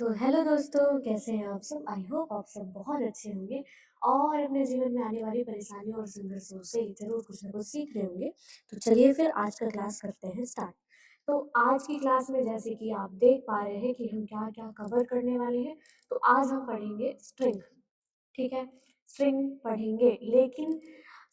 तो हेलो दोस्तों, कैसे हैं आप सब? आई होप आप सब बहुत अच्छे होंगे और अपने जीवन में आने वाली परेशानियों और संघर्षों से ज़रूर कुछ ना कुछ सीख रहे होंगे। तो चलिए फिर आज का क्लास करते हैं स्टार्ट। तो आज की क्लास में जैसे कि आप देख पा रहे हैं कि हम क्या-क्या कवर करने वाले हैं। तो आज हम पढ़ेंगे स्ट्रिंग। ठीक है, स्ट्रिंग पढ़ेंगे, लेकिन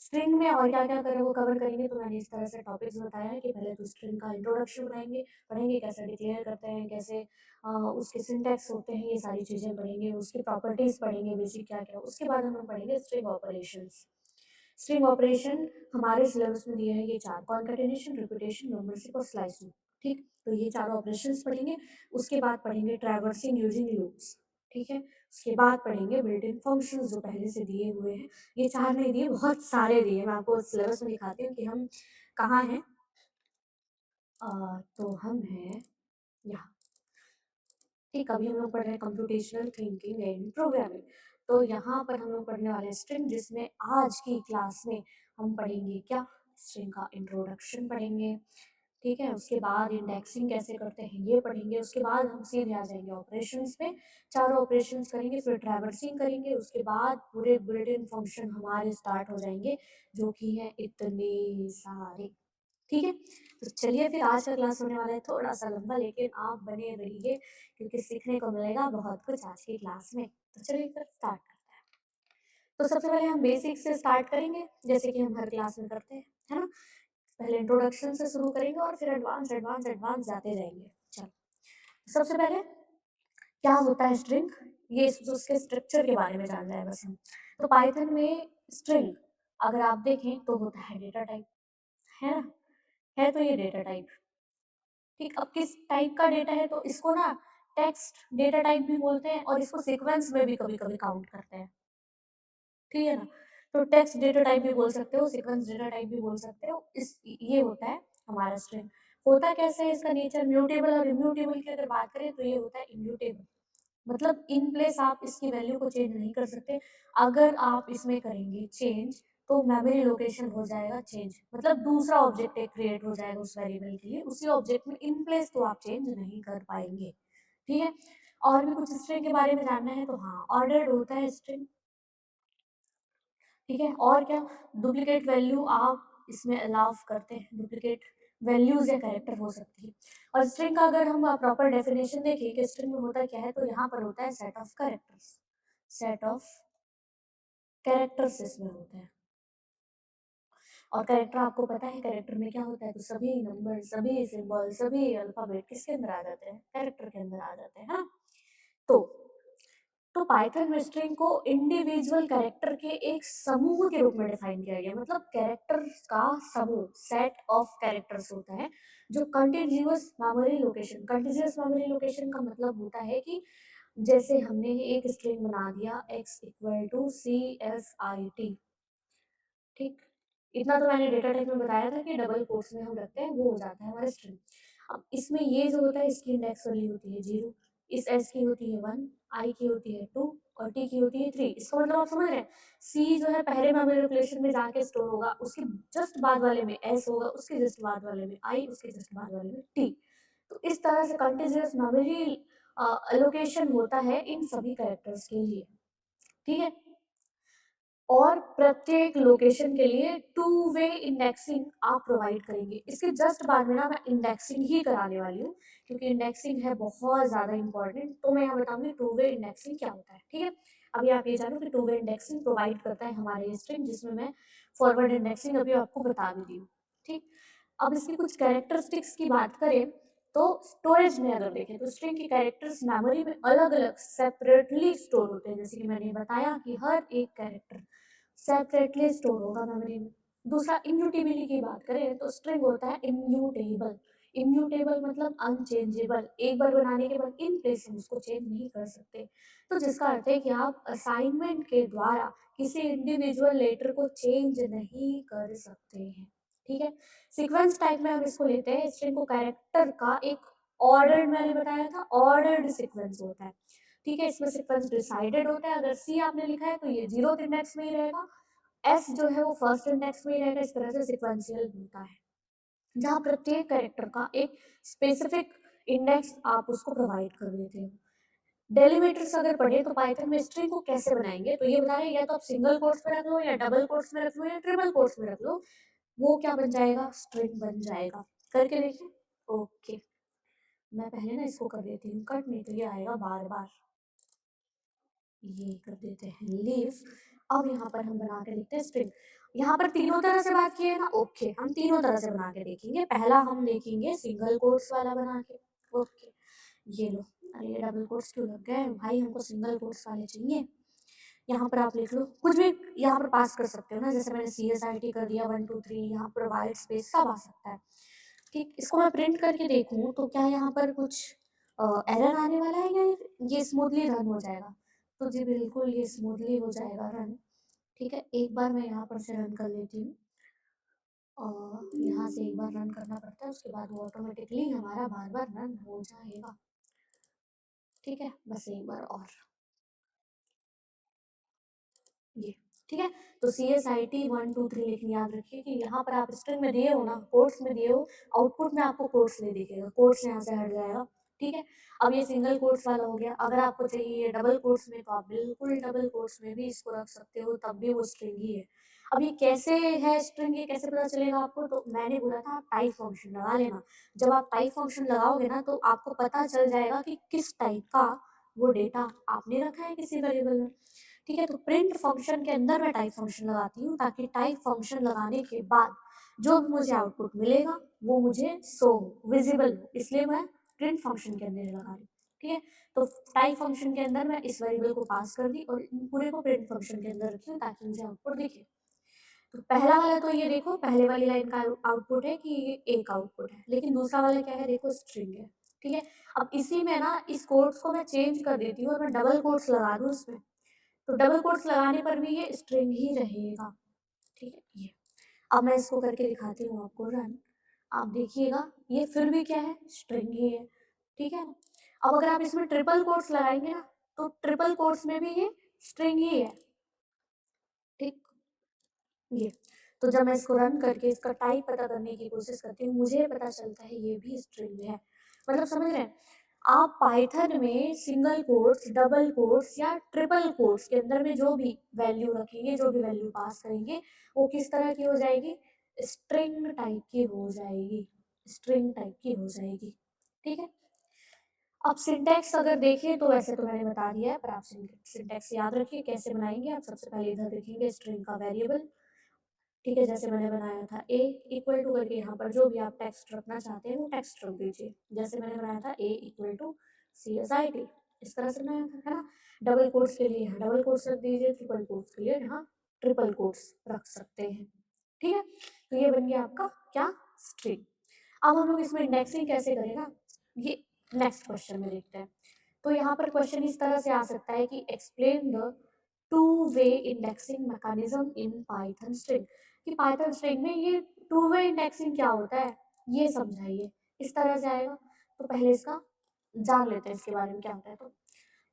स्ट्रिंग में और क्या-क्या वो कवर करेंगे, तो मैंने इस तरह से टॉपिक्स बताया है कि पहले तो स्ट्रिंग का इंट्रोडक्शन पढ़ेंगे, कैसे डिक्लेयर करते हैं, कैसे उसके सिंटैक्स होते हैं, ये सारी चीज़ें पढ़ेंगे, उसकी प्रॉपर्टीज़ पढ़ेंगे, बेसिक क्या-क्या। उसके बाद हम लोग पढ़ेंगे स्ट्रिंग ऑपरेशंस। स्ट्रिंग ऑपरेशन हमारे सिलेबस में दिए हैं ये 4 कॉन्कैटिनेशन, रिपीटेशन, मेंबरशिप और स्लाइसिंग। ठीक? तो ये चारों ऑपरेशंस पढ़ेंगे, उसके बाद पढ़ेंगे ट्रैवर्सिंग यूजिंग लूप्स। ठीक है? उसके बाद पढ़ेंगे बिल्ट इन फंक्शंस जो पहले से दिए हुए हैं। ये 4 नहीं दिए, बहुत सारे दिए हैं। मैं आपको सिलेबस में दिखाती हूँ कि हम कहाँ हैं। तो हम हैं यहाँ। ठीक, अभी हम लोग पढ़ रहे हैं कंप्यूटेशनल थिंकिंग एंड प्रोग्रामिंग। तो यहाँ पर हम लोग पढ़ने वाले हैं स्ट्रिंग, जिसमें आज की क्लास में हम पढ़ेंगे क्या? स्ट्रिंग का इंट्रोडक्शन पढ़ेंगे। ठीक है, उसके बाद इंडेक्सिंग कैसे करते हैं ये पढ़ेंगे। उसके बाद हम सीधे आ जाएंगे ऑपरेशंस पे, चारों ऑपरेशंस करेंगे, फिर ट्रैवर्सिंग करेंगे। उसके बाद पूरे बिल्ट इन फंक्शन हमारे स्टार्ट हो जाएंगे, जो कि है इतने सारे। ठीक है, तो चलिए फिर आज का क्लास होने वाला है थोड़ा सा लंबा, लेकिन आप बने रहिए क्योंकि सीखने को मिलेगा बहुत कुछ आज की क्लास में। तो चलिए फिर स्टार्ट करते हैं। तो सबसे पहले हम बेसिक से स्टार्ट करेंगे, जैसे कि हम हर क्लास में करते हैं, है ना? पहले इंट्रोडक्शन से शुरू करेंगे और फिर एडवांस एडवांस एडवांस जाते जाएंगे। चलो, सबसे पहले क्या होता है स्ट्रिंग, ये उसके स्ट्रक्चर के बारे में जानना है बस हम। तो पाइथन में स्ट्रिंग अगर आप देखें तो होता है डेटा टाइप, है ना? है तो ये डेटा टाइप। ठीक, अब किस टाइप का डेटा है, तो इसको ना टेक्स्ट डेटा टाइप भी बोलते हैं और इसको सीक्वेंस में भी कभी कभी काउंट करते हैं। ठीक है ना? तो टेक्स्ट डेटा टाइप भी बोल सकते हो, सीक्वेंस डेटा टाइप भी बोल सकते हो। इस ये होता है हमारा स्ट्रिंग। होता कैसे है इसका नेचर? म्यूटेबल और इम्यूटेबल की अगर बात करें तो ये होता है इम्यूटेबल। मतलब इन प्लेस आप इसकी वैल्यू को चेंज नहीं कर सकते। अगर आप इसमें करेंगे चेंज, तो मेमोरी लोकेशन हो जाएगा चेंज, मतलब दूसरा ऑब्जेक्ट एक क्रिएट हो जाएगा उस वेरिएबल के लिए। उसी ऑब्जेक्ट में इन प्लेस तो आप चेंज नहीं कर पाएंगे। ठीक है, और भी कुछ स्ट्रिंग के बारे में जानना है तो हाँ, ऑर्डर्ड होता है स्ट्रिंग। ठीक है, और क्या? डुप्लीकेट वैल्यू आप इसमें अलाउ करते हैं, डुप्लीकेट वैल्यूज या कैरेक्टर हो सकती है। और स्ट्रिंग का अगर हम प्रॉपर डेफिनेशन देखें कि स्ट्रिंग में होता क्या है, तो यहाँ पर होता है set of characters. Set of characters इसमें होते हैं। और कैरेक्टर आपको पता है कैरेक्टर में क्या होता है, तो सभी नंबर, सभी सिंबल, सभी अल्फाबेट किसके अंदर आ जाते हैं? कैरेक्टर के अंदर आ जाते हैं, हाँ। तो पाइथन में स्ट्रिंग को इंडिविजुअल कैरेक्टर के एक समूह के रूप में डिफाइन किया गया है। मतलब कैरेक्टर्स का समूह, सेट ऑफ कैरेक्टर्स होता है जो continuous memory location. Continuous memory location का मतलब होता है कि जैसे हमने एक स्ट्रिंग बना दिया x equal to C S I T. ठीक, इतना तो मैंने डेटा टाइप में बताया था कि डबल कोट्स में हम रखते हैं, वो हो जाता है हमारा स्ट्रिंग। अब इसमें ये जो होता है, इसकी इंडेक्स वैल्यू होती है 0, इस s की होती है 1, i की होती है 2 और t की होती है 3। इसका मतलब आप समझ रहे हैं, c जो है पहले मेमोरी लोकेशन में जाके स्टोर होगा, उसके जस्ट बाद वाले में s होगा, उसके जस्ट बाद वाले में i, उसके जस्ट बाद वाले में t। तो इस तरह से कंटीन्यूअस मेमोरी एलोकेशन होता है इन सभी कैरेक्टर्स के लिए। ठीक है, और प्रत्येक लोकेशन के लिए टू वे इंडेक्सिंग आप प्रोवाइड करेंगे। इसके जस्ट बाद में ना मैं इंडेक्सिंग ही कराने वाली हूँ, क्योंकि इंडेक्सिंग है बहुत ज़्यादा इंपॉर्टेंट। तो मैं यहाँ बताऊंगी टू वे इंडेक्सिंग क्या होता है। ठीक है, अभी आप ये जानो कि टू वे इंडेक्सिंग प्रोवाइड करता है हमारे स्ट्रिंग, जिसमें मैं फॉरवर्ड इंडेक्सिंग अभी आपको बता भी दी हूँ। ठीक, अब इसकी कुछ कैरेक्टरिस्टिक्स की बात करें, तो स्टोरेज में अगर देखें तो स्ट्रिंग के कैरेक्टर्स मेमोरी में अलग अलग सेपरेटली स्टोर होते हैं। जैसे कि मैंने बताया कि हर एक कैरेक्टर सेपरेटली स्टोर होगा मेमोरी में। दूसरा, इम्यूटेबिलिटी की बात करें तो स्ट्रिंग होता है इम्यूटेबल। इम्यूटेबल मतलब अनचेंजेबल, एक बार बनाने के बाद इन प्लेस हम उसको चेंज नहीं कर सकते। तो जिसका अर्थ है कि आप असाइनमेंट के द्वारा किसी इंडिविजुअल लेटर को चेंज नहीं कर सकते हैं। ठीक है, सीक्वेंस टाइप में हम इसको लेते हैं, स्ट्रिंग को कैरेक्टर का एक ऑर्डर्ड, मैंने बताया था ऑर्डर्ड सीक्वेंस होता है। ठीक है, इसमें सीक्वेंस डिसाइडेड होता है। अगर सी आपने लिखा है तो ये 0th इंडेक्स में ही रहेगा, एस जो है वो फर्स्ट इंडेक्स में ही रहेगा। इस तरह से सिक्वेंशियल होता है, जहाँ प्रत्येक कैरेक्टर का एक स्पेसिफिक इंडेक्स आप उसको प्रोवाइड कर देते हो। डेलिमिटर्स अगर पढ़े तो पाइथन में स्ट्रिंग को कैसे बनाएंगे, तो ये बता रहे हैं या तो आप सिंगल कोट्स में रख लो या डबल कोट्स में रख लो या ट्रिपल कोट्स में रख लो, वो क्या बन जाएगा, स्ट्रिंग बन जाएगा। करके देखिए। ओके, मैं पहले ना इसको कर देती हूँ कट, नहीं तो ये आएगा बार बार। ये कर देते हैं लीव। अब यहाँ पर हम बना के देखते हैं स्ट्रिंग। यहाँ पर तीनों तरह से बात की है ना, ओके हम तीनों तरह से बना के देखेंगे। पहला हम देखेंगे सिंगल कोट्स वाला बना के। ओके, ये लो। अरे ये डबल कोट्स क्यों लग गए भाई, हमको सिंगल कोट्स वाले चाहिए। यहाँ पर आप लिख लो कुछ भी, यहाँ पर पास कर सकते हो ना, जैसे मैंने CSIT कर दिया 1 2 3, यहाँ पर वाइट स्पेस सब आ सकता है। ठीक, इसको मैं प्रिंट करके देखूँ तो क्या यहाँ पर कुछ एरर आने वाला है या ये स्मूथली रन हो जाएगा? तो जी बिल्कुल ये स्मूथली हो जाएगा रन। ठीक है, एक बार मैं यहाँ पर से रन कर लेती हूँ और यहाँ से एक बार रन करना पड़ता है, उसके बाद वो ऑटोमेटिकली हमारा बार बार रन हो जाएगा। ठीक है, बस एक बार और ये। ठीक है, तो CSIT 1 2 3 लिखनी याद रखिए कि यहाँ पर आप स्ट्रिंग में दिए हो ना, कोट्स में दिए हो, आउटपुट में आपको कोट्स नहीं दिखेगा, कोट्स यहाँ से हट जाएगा। ठीक है, अब ये सिंगल कोट्स वाला हो गया। अगर आपको चाहिए डबल कोट्स में तो आप बिल्कुल डबल कोट्स में भी इसको रख सकते हो, तब भी वो स्ट्रिंग ही है। अब ये कैसे है स्ट्रिंग, ये कैसे पता चलेगा आपको, तो मैंने बोला था आप टाइप फंक्शन लगा लेना। जब आप टाइप फंक्शन लगाओगे ना तो आपको पता चल जाएगा कि किस टाइप का वो डेटा आपने रखा है किसी वेरिएबल में। ठीक है, तो प्रिंट फंक्शन के अंदर मैं टाइप फंक्शन लगाती हूँ ताकि टाइप फंक्शन लगाने के बाद जो भी मुझे आउटपुट मिलेगा वो मुझे शो विजिबल हो, इसलिए मैं प्रिंट फंक्शन के अंदर लगा रही हूँ। ठीक है, तो टाइप फंक्शन के अंदर मैं इस वेरिएबल को पास कर दी और इन पूरे को प्रिंट फंक्शन के अंदर रखी हूँ ताकि मुझे आउटपुट दिखे। तो पहला वाला तो ये देखो, पहले वाली लाइन का आउटपुट है कि ये एक आउटपुट है, लेकिन दूसरा वाला क्या है, देखो स्ट्रिंग है। ठीक है, अब इसी में ना इस कोट्स को मैं चेंज कर देती हूँ और मैं डबल कोट्स लगा दूँ इसमें, तो डबल कोट्स लगाने पर भी ये स्ट्रिंग ही रहेगा। ठीक है, ये अब मैं इसको करके दिखाती हूँ आपको रन। आप देखिएगा ये फिर भी क्या है, स्ट्रिंग ही है। ठीक है, अब अगर आप इसमें ट्रिपल कोट्स लगाएंगे ना तो ट्रिपल कोट्स में भी ये स्ट्रिंग ही है। ठीक, ये तो जब मैं इसको रन करके इसका टाइप पता करने की कोशिश करती हूँ, मुझे पता चलता है ये भी स्ट्रिंग है। मतलब समझ रहे हैं आप, पाइथन में सिंगल कोट्स, डबल कोट्स या ट्रिपल कोट्स के अंदर में जो भी वैल्यू रखेंगे, जो भी वैल्यू पास करेंगे, वो किस तरह की हो जाएगी, स्ट्रिंग टाइप की हो जाएगी, स्ट्रिंग टाइप की हो जाएगी। ठीक है, अब सिंटैक्स अगर देखें तो वैसे तो मैंने बता दिया है, पर आप सिंटैक्स याद रखिए कैसे बनाएंगे। आप सबसे पहले इधर देखेंगे स्ट्रिंग का वेरिएबल। ठीक है, जैसे मैंने बनाया था ए इक्वल टू करके, यहाँ पर जो भी आप टेक्स्ट रखना चाहते हैं वो टेक्स्ट रख दीजिए। जैसे मैंने बनाया था ए इक्वल टू CSIT, इस तरह से बनाया था, है ना। डबल कोट्स के लिए यहाँ डबल कोट्स रख दीजिए, ट्रिपल कोट्स के लिए यहाँ ट्रिपल कोट्स रख सकते हैं। ठीक है, तो ये बन गया आपका क्या, स्ट्रिंग। अब हम लोग इसमें इंडेक्सिंग कैसे करें ना, ये नेक्स्ट क्वेश्चन में देखते हैं। तो यहाँ पर क्वेश्चन इस तरह से आ सकता है कि explain the two way indexing mechanism in Python string, कि पाइथन स्ट्रिंग में ये टू वे इंडेक्सिंग क्या होता है, ये समझाइए। इस तरह से आएगा, तो पहले इसका जान लेते हैं इसके बारे में क्या होता है। तो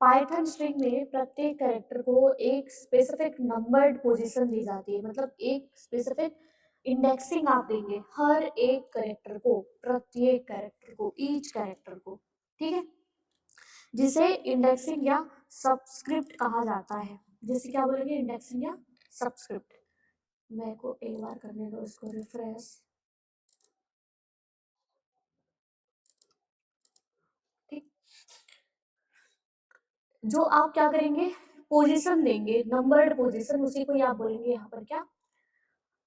पाइथन स्ट्रिंग में प्रत्येक कैरेक्टर को एक स्पेसिफिक नंबर्ड पोजीशन दी जाती है, मतलब एक स्पेसिफिक इंडेक्सिंग आप देंगे हर एक कैरेक्टर को, प्रत्येक कैरेक्टर को, ईच कैरेक्टर को। ठीक है, जिसे इंडेक्सिंग या सबस्क्रिप्ट कहा जाता है। जैसे क्या बोलेंगे, इंडेक्सिंग या सबस्क्रिप्ट। मेरे को एक बार करने दो इसको रिफ्रेश। ठीक, जो आप क्या करेंगे, पोजीशन देंगे, नंबर्ड पोजीशन, उसी को ही आप बोलेंगे यहाँ पर क्या,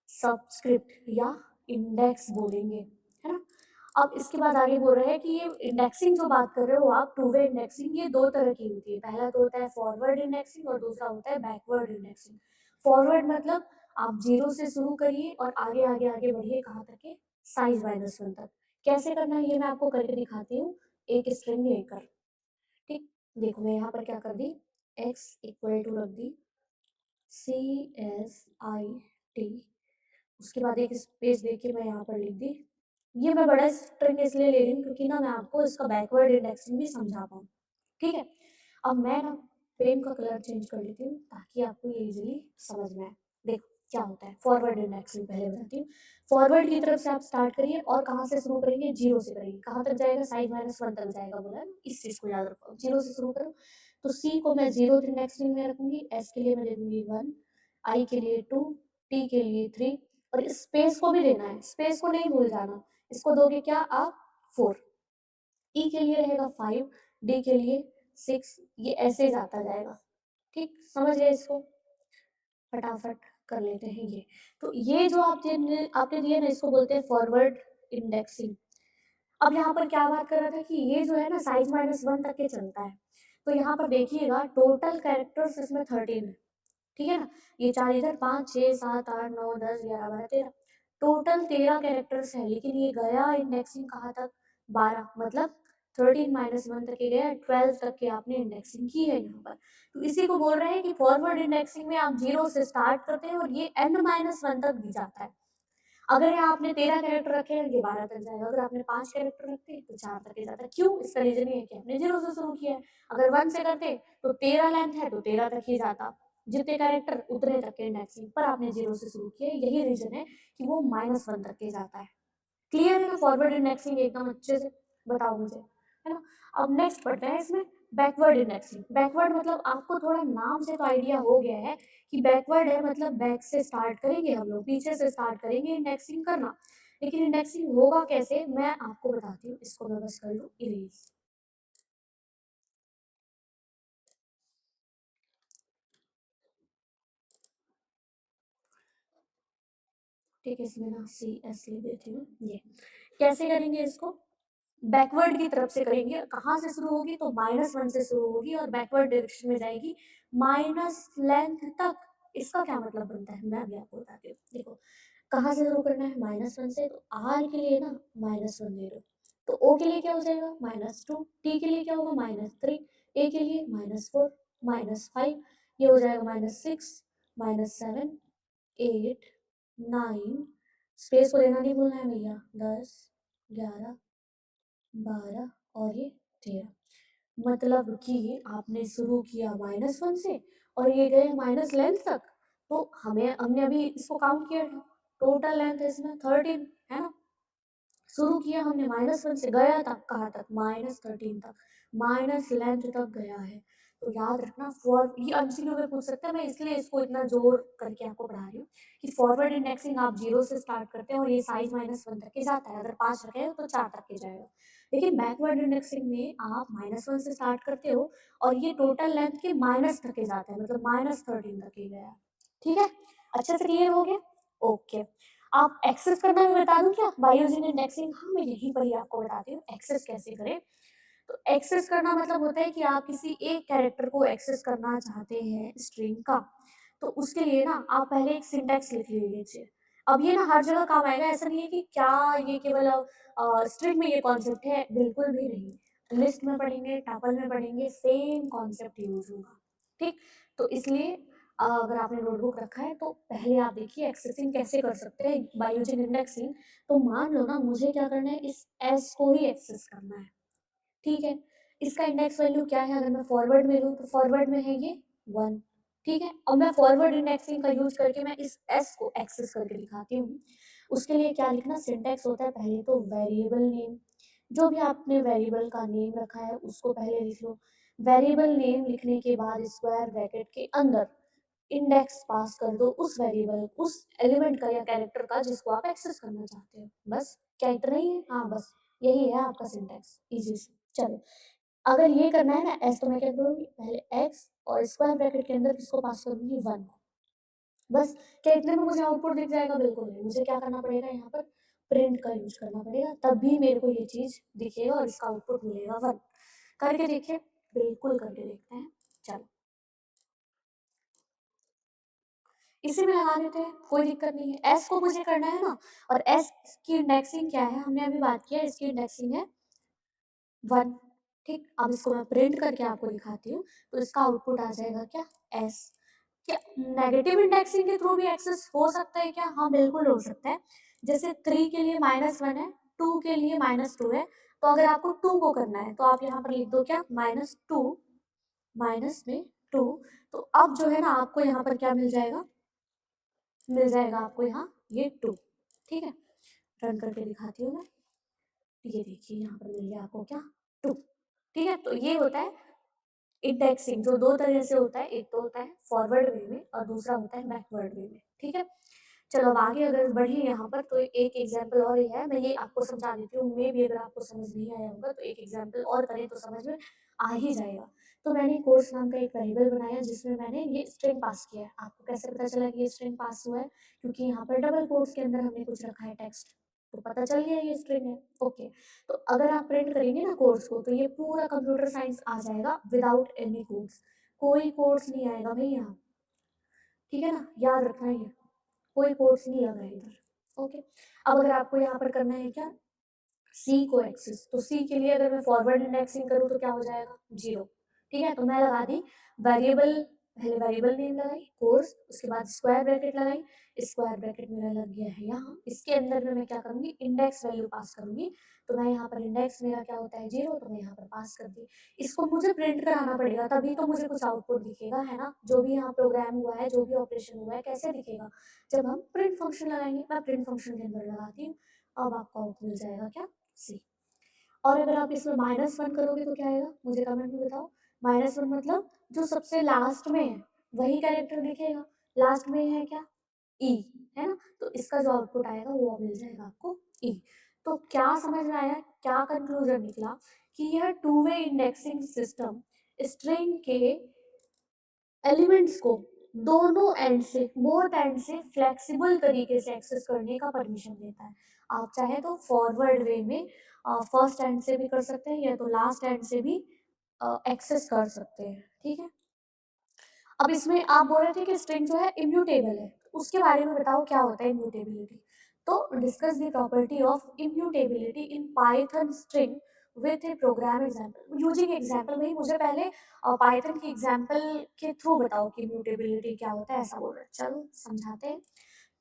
सबस्क्रिप्ट या इंडेक्स बोलेंगे, है ना। अब इसके बाद आगे बोल रहे हैं कि ये इंडेक्सिंग जो बात कर रहे हो आप, टू वे इंडेक्सिंग, ये दो तरह की होती है। पहला तो होता है फॉरवर्ड इंडेक्सिंग और दूसरा होता है बैकवर्ड इंडेक्सिंग। फॉरवर्ड मतलब आप जीरो से शुरू करिए और आगे आगे आगे बढ़िए कहाँ तक के, साइज माइनस वन तक। कैसे करना है ये मैं आपको करके दिखाती हूँ, एक स्ट्रिंग लेकर। ठीक, देखो मैं यहाँ पर क्या कर दी, x इक्वल टू रख दी CSIT, उसके बाद एक स्पेस देके मैं यहाँ पर लिख दी। ये मैं बड़ा स्ट्रिंग इसलिए ले रही हूँ क्योंकि ना मैं आपको इसका बैकवर्ड इंडेक्सिंग भी समझा पाऊँ। ठीक है, अब मैं ना पेन का कलर चेंज कर लेती हूँ ताकि आपको ये इजीली समझ में आए। देखो क्या होता है फॉरवर्ड इंडेक्सिंग पहले बताती हूँ। फॉरवर्ड की तरफ से आप स्टार्ट करिए और कहाँ से शुरू करेंगे, 0 से करेंगे। कहाँ तक जाएगा, साइज -1 तक जाएगा बोला है ना, इस चीज़ को याद रखो। 0 से शुरू करो, तो सी को मैं 0th इंडेक्सिंग में रखूँगी, एस के लिए मैं दे दूँगी 1, आई के लिए 2, टी के लिए 3 और स्पेस को भी देना है, स्पेस को नहीं भूल जाना। इसको दोगे क्या आप 4, ई के लिए रहेगा 5, डी के लिए 6, ये ऐसे जाता जाएगा। ठीक, समझ गए इसको? फटाफट कर लेते हैं ये। तो ये जो आपने दिए ना, इसको बोलते हैं फॉरवर्ड इंडेक्सिंग। अब यहाँ पर क्या बात कर रहा था कि ये जो है ना साइज -1 तक के चलता है। तो यहाँ पर देखिएगा टोटल कैरेक्टर्स इसमें 13 है, ठीक है ना? ये 4 इधर, 5, 6, 7, 8, 9, 10, 11, 12, 13, टोटल 13 कैरेक्टर्स है, लेकिन ये गया इंडेक्सिंग कहाँ तक, 12, मतलब 13 - 1 तक ये गया, 12 तक की आपने इंडेक्सिंग की है यहाँ पर। तो इसी को बोल रहे हैं कि फॉरवर्ड इंडेक्सिंग में आप 0 से स्टार्ट करते हैं और ये n-1 तक भी जाता है। अगर यहाँ आपने 13 कैरेक्टर रखे हैं, ये 12 तक जाएगा। अगर आपने 5 कैरेक्टर रखे हैं, तो 4 तक ही जाता है। क्यों? इसका रीज़न ये है कि आपने 0 से शुरू किया है। अगर 1 से करते, तो 13 लेंथ है, तो 13 तक ही जाता। जितने कैरेक्टर, उतने तक के इंडेक्सिंग, पर आपने 0 से शुरू किया है, यही रीज़न है कि वो -1 तक के जाता है। क्लियर है ना फॉरवर्ड इंडेक्सिंग एकदम अच्छे से? बताओ मुझे, है ना? अब नेक्स्ट पढ़ते हैं इसमें बैकवर्ड इंडेक्सिंग। बैकवर्ड मतलब आपको थोड़ा नाम से तो आइडिया हो गया है कि बैकवर्ड है मतलब बैक से स्टार्ट करेंगे हम लोग, पीछे से स्टार्ट करेंगे इंडेक्सिंग करना। लेकिन इंडेक्सिंग होगा कैसे, मैं आपको बताती हूँ। इसको मैं बस कर लूँ इरेज। ठीक है, इसमें ना सी एस लिख देती हूँ। ये कैसे करेंगे इसको, बैकवर्ड की तरफ से करेंगे। कहाँ से शुरू होगी, तो -1 से शुरू होगी और बैकवर्ड डायरेक्शन में जाएगी माइनस लेंथ तक। इसका क्या मतलब बनता है, मैं अभी आपको बताती हूँ। देखो, कहाँ से शुरू करना है, -1 से, तो आर के लिए ना -1 दे दो, तो ओ के लिए क्या हो जाएगा, -2, टी के लिए क्या होगा, -3, ए के लिए -4, -5, ये हो जाएगा -6, -7, 8, 9, स्पेस को देना नहीं भूलना है भैया, 10, 11, 12 और ये 13। मतलब कि आपने शुरू किया -1 से और ये गए माइनस लेंथ तक। तो हमने अभी इसको काउंट किया था, टोटल लेंथ इसमें 13 है ना। शुरू किया हमने -1 से, गया तक कहाँ तक, -13 तक, माइनस लेंथ तक गया है। तो याद रखना, फॉर ये एमसीक्यू में पूछ सकता है, मैं इसलिए इसको इतना जोर करके आपको पढ़ा रही हूँ कि फॉरवर्ड इंडेक्सिंग आप 0 से स्टार्ट करते हैं और ये साइज -1 तक के जाता है। अगर 5 रखे हो तो 4 तक के जाएगा। लेकिन बैकवर्ड इंडेक्सिंग में आप -1 से स्टार्ट करते हो और ये टोटल लेंथ के माइनस तक के जाता है, मतलब -13 तक ही गया। ठीक है? अच्छे से क्लियर हो गया? ओके। आप एक्सेस करना भी बता दूँ क्या? बाय यूजिंग इंडेक्सिंग, हाँ, मैं यहीं पर ही आपको बताती हूँ एक्सेस कैसे करें। तो एक्सेस करना मतलब होता है कि आप किसी एक कैरेक्टर को एक्सेस करना चाहते हैं स्ट्रिंग का, तो उसके लिए ना आप पहले एक सिंटैक्स लिख लीजिए। अब ये ना हर जगह काम आएगा, ऐसा नहीं है कि क्या ये केवल स्ट्रिंग में ये कॉन्सेप्ट है, बिल्कुल भी नहीं। लिस्ट में पढ़ेंगे, टपल में पढ़ेंगे, सेम कॉन्सेप्ट यूज़ होगा, ठीक? तो इसलिए अगर आपने नोटबुक रखा है तो पहले आप देखिए एक्सेसिंग कैसे कर सकते हैं बाय यूजिंग इंडेक्सिंग। तो मान लो ना मुझे क्या करना है, इस एस को ही एक्सेस करना है। ठीक है, इसका इंडेक्स वैल्यू क्या है, अगर मैं फॉरवर्ड में लूँ तो फॉरवर्ड में है ये 1, ठीक है। अब मैं फॉरवर्ड इंडेक्सिंग का यूज़ करके मैं इस एस को एक्सेस करके दिखाती हूँ। उसके लिए क्या लिखना, सिंटैक्स होता है पहले तो वेरिएबल नेम, जो भी आपने वेरिएबल का नेम रखा है उसको पहले लिख लो। वेरिएबल नेम लिखने के बाद स्क्वायर ब्रैकेट के अंदर इंडेक्स पास कर दो उस वेरिएबल, उस एलिमेंट का या कैरेक्टर का जिसको आप एक्सेस करना चाहते हो। बस, क्या इतना ही है? हाँ, बस यही है आपका सिंटैक्स, इजी से। चलो, अगर ये करना है ना एस, तो मैं क्या करूँगी, पहले एक्स और स्क्वायर ब्रैकेट के अंदर किसको पास करूँगी, 1। बस, क्या इतने में मुझे आउटपुट दिख जाएगा? बिल्कुल नहीं, मुझे क्या करना पड़ेगा यहाँ पर, प्रिंट का यूज़ करना पड़ेगा, तभी मेरे को ये चीज़ दिखेगा और इसका आउटपुट मिलेगा 1। करके देखिए, बिल्कुल करके देखते हैं। चलो, इसी में लगा देते हैं, कोई दिक्कत नहीं है। एस को मुझे करना है ना, और एस की इंडेक्सिंग क्या है, हमने अभी बात किया, इसकी इंडेक्सिंग है 1, ठीक। अब इसको मैं प्रिंट करके आपको दिखाती हूँ, तो इसका आउटपुट आ जाएगा क्या, एस। क्या नेगेटिव इंडेक्सिंग के थ्रू भी एक्सेस हो सकता है क्या? हाँ, बिल्कुल हो सकता है। जैसे 3 के लिए -1 है, 2 के लिए -2 है, तो अगर आपको 2 को करना है, तो आप यहाँ पर लिख दो क्या, -2 माइनस में 2। तो अब जो है ना आपको यहाँ पर क्या मिल जाएगा, मिल जाएगा आपको यहाँ ये 2। ठीक है, रन करके दिखाती हूँ मैं। ये देखिए यहाँ पर मिल गया आपको क्या 2। ठीक है, तो ये होता है इंडेक्सिंग, जो दो तरह से होता है, एक तो होता है फॉरवर्ड वे में और दूसरा होता है बैकवर्ड वे में। ठीक है, चलो अब आगे अगर बढ़े यहाँ पर तो एक एग्जाम्पल और ये है, मैं ये आपको समझा देती हूँ, मे भी अगर आपको समझ नहीं आया होगा तो एक एग्जाम्पल और करें तो समझ में आ ही जाएगा। तो मैंने कोर्स नाम का एक वेरिएबल बनाया जिसमें मैंने ये स्ट्रिंग पास किया है। आपको कैसे पता चला कि ये स्ट्रिंग पास हुआ है? क्योंकि यहाँ पर डबल कोट्स के अंदर हमने कुछ रखा है टेक्स्ट, तो पता चल गया ये स्ट्रिंग है। ओके, तो अगर आप प्रिंट करेंगे ना कोर्स को तो ये पूरा कंप्यूटर साइंस आ जाएगा विदाउट एनी कोड्स, कोई कोड्स नहीं आएगा भाई यहाँ। ठीक है ना, याद रखना ये, कोई कोड्स नहीं लगा है इधर। ओके, अब अगर आपको यहाँ पर करना है क्या, सी को एक्सेस, तो सी के लिए अगर मैं फॉरवर्ड इंडेक्सिंग करूँ तो क्या हो जाएगा 0। ठीक है, तो मैं लगा दी वेरिएबल, पहले वेरिएबल नेम लगाई कोर्स, उसके बाद स्क्वायर ब्रैकेट लगाई, स्क्वायर ब्रैकेट मेरा लग गया है यहाँ, इसके अंदर में मैं क्या करूँगी, इंडेक्स वैल्यू पास करूँगी। तो मैं यहाँ पर इंडेक्स मेरा क्या होता है 0, तो मैं यहाँ पर पास कर दी। इसको मुझे प्रिंट कराना पड़ेगा तभी तो मुझे कुछ आउटपुट दिखेगा, है ना। जो भी यहाँ प्रोग्राम हुआ है, जो भी ऑपरेशन हुआ है, कैसे दिखेगा, जब हम प्रिंट फंक्शन लगाएंगे। मैं प्रिंट फंक्शन के अंदर लगाती हूँ, अब आपको आउट मिल जाएगा क्या सी। और अगर आप इसमें -1 करोगे तो क्या आएगा, मुझे कमेंट में बताओ। -1 मतलब जो सबसे लास्ट में है वही कैरेक्टर दिखेगा, लास्ट में है क्या ई, है ना। तो इसका जो आउटपुट आएगा वो मिल जाएगा आपको ई। तो क्या समझ में आया, क्या कंक्लूजन निकला कि यह two way indexing system string के एलिमेंट्स को दोनों एंड से, बोथ एंड से फ्लेक्सिबल तरीके से एक्सेस करने का परमिशन देता है। आप चाहे तो फॉरवर्ड वे में फर्स्ट एंड से भी कर सकते हैं या तो लास्ट एंड से भी एक्सेस कर सकते हैं। ठीक है, अब इसमें आप बोल रहे थे कि स्ट्रिंग जो है इम्यूटेबल है, उसके बारे में बताओ क्या होता है इम्यूटेबिलिटी। तो discuss the property of immutability in Python string with a program example using example. भाई मुझे पहले पाइथन की एग्जांपल के थ्रू बताओ कि इम्यूटेबिलिटी क्या होता है, ऐसा बोल रहे हैं। चलो समझाते हैं।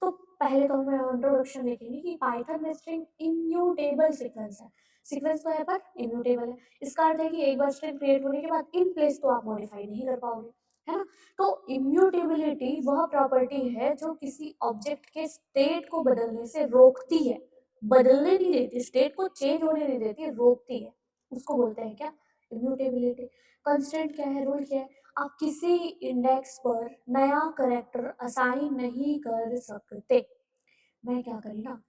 तो पहले तो हम इंट्रोडक्शन देखेंगे कि पाइथन में स्ट्रिंग इम्यूटेबल सीक्वेंस है। सीक्वेंस तो है पर इम्यूटेबल है। इसका अर्थ है कि एक बार स्ट्रिंग क्रिएट होने के बाद इन प्लेस तो आप मॉडिफाई नहीं कर पाओगे, है ना। तो इम्यूटेबिलिटी वह प्रॉपर्टी है जो किसी ऑब्जेक्ट के स्टेट को बदलने से रोकती है, बदलने नहीं देती, स्टेट को चेंज होने नहीं देती, रोकती है, उसको बोलते हैं क्या इम्यूटेबिलिटी। कंस्ट्रेंट क्या है, रूल क्या है, आप किसी इंडेक्स पर नया करेक्टर असाइन नहीं कर सकते। मैं क्या करी ना,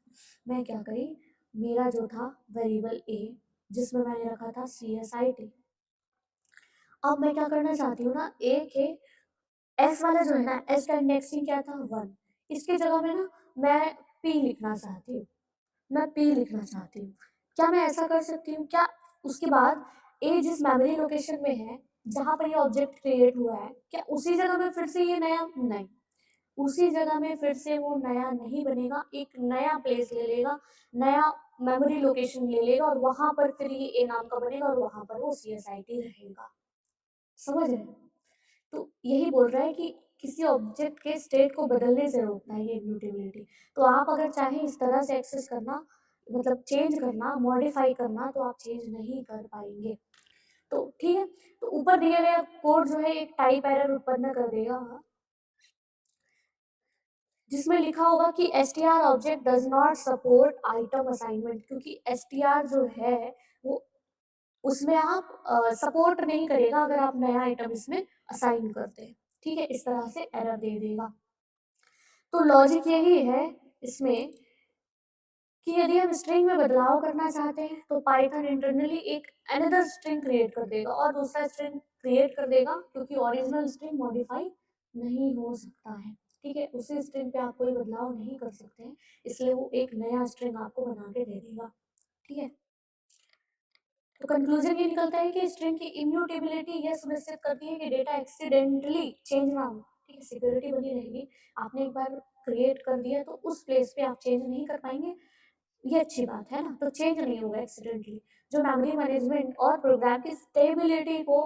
मैं क्या करी, मेरा जो था वेरिएबल ए जिसमें मैंने रखा था CSIT, अब मैं क्या करना चाहती हूँ ना, ए के एस वाला जो है ना, एस का इंडेक्सिंग क्या था 1, इसकी जगह में ना मैं पी लिखना चाहती हूँ, मैं पी लिखना चाहती हूँ। क्या मैं ऐसा कर सकती हूँ क्या? उसके बाद ए जिस मेमोरी लोकेशन में है जहाँ पर ये ऑब्जेक्ट क्रिएट हुआ है, क्या उसी जगह में फिर से ये नया, नहीं, उसी जगह में फिर से वो नया नहीं बनेगा, एक नया प्लेस ले लेगा, नया मेमोरी लोकेशन ले लेगा और वहां पर फिर ये ए नाम का बनेगा और वहां पर वो CSIT रहेगा। समझ रहे हैं? तो यही बोल रहा है कि किसी ऑब्जेक्ट के स्टेट को बदलने से रोकना है ये इम्यूटेबिलिटी। तो आप अगर चाहें इस तरह से एक्सेस करना, मतलब चेंज करना, मॉडिफाई करना, तो आप चेंज नहीं कर पाएंगे। तो ठीक है, तो ऊपर दिए गए कोड जो है एक टाइप एरर उत्पन्न कर देगा जिसमें लिखा होगा कि str object does not support item assignment, क्योंकि str जो है वो उसमें आप सपोर्ट नहीं करेगा अगर आप नया आइटम इसमें असाइन करते हैं। ठीक है, इस तरह से एरर दे देगा। तो लॉजिक यही है इसमें कि यदि हम स्ट्रिंग में बदलाव करना चाहते हैं तो पाइथन इंटरनली एक अनदर स्ट्रिंग क्रिएट कर देगा और दूसरा स्ट्रिंग क्रिएट कर देगा, क्योंकि ओरिजिनल स्ट्रिंग मॉडिफाई नहीं हो सकता है। ठीक है, उसी स्ट्रिंग पे आप कोई बदलाव नहीं कर सकते हैं, इसलिए वो एक नया स्ट्रिंग आपको बना के दे देगा। ठीक है, तो कंक्लूजन ये निकलता है कि स्ट्रिंग की इम्यूटेबिलिटी यह सुनिश्चित करती है कि डेटा एक्सीडेंटली चेंज ना हो। ठीक है, सिक्योरिटी बनी रहेगी। आपने एक बार क्रिएट कर दिया तो उस प्लेस पे आप चेंज नहीं कर पाएंगे, ये अच्छी बात है ना, तो चेंज नहीं होगा एक्सीडेंटली, जो मेमोरी मैनेजमेंट और प्रोग्राम की स्टेबिलिटी को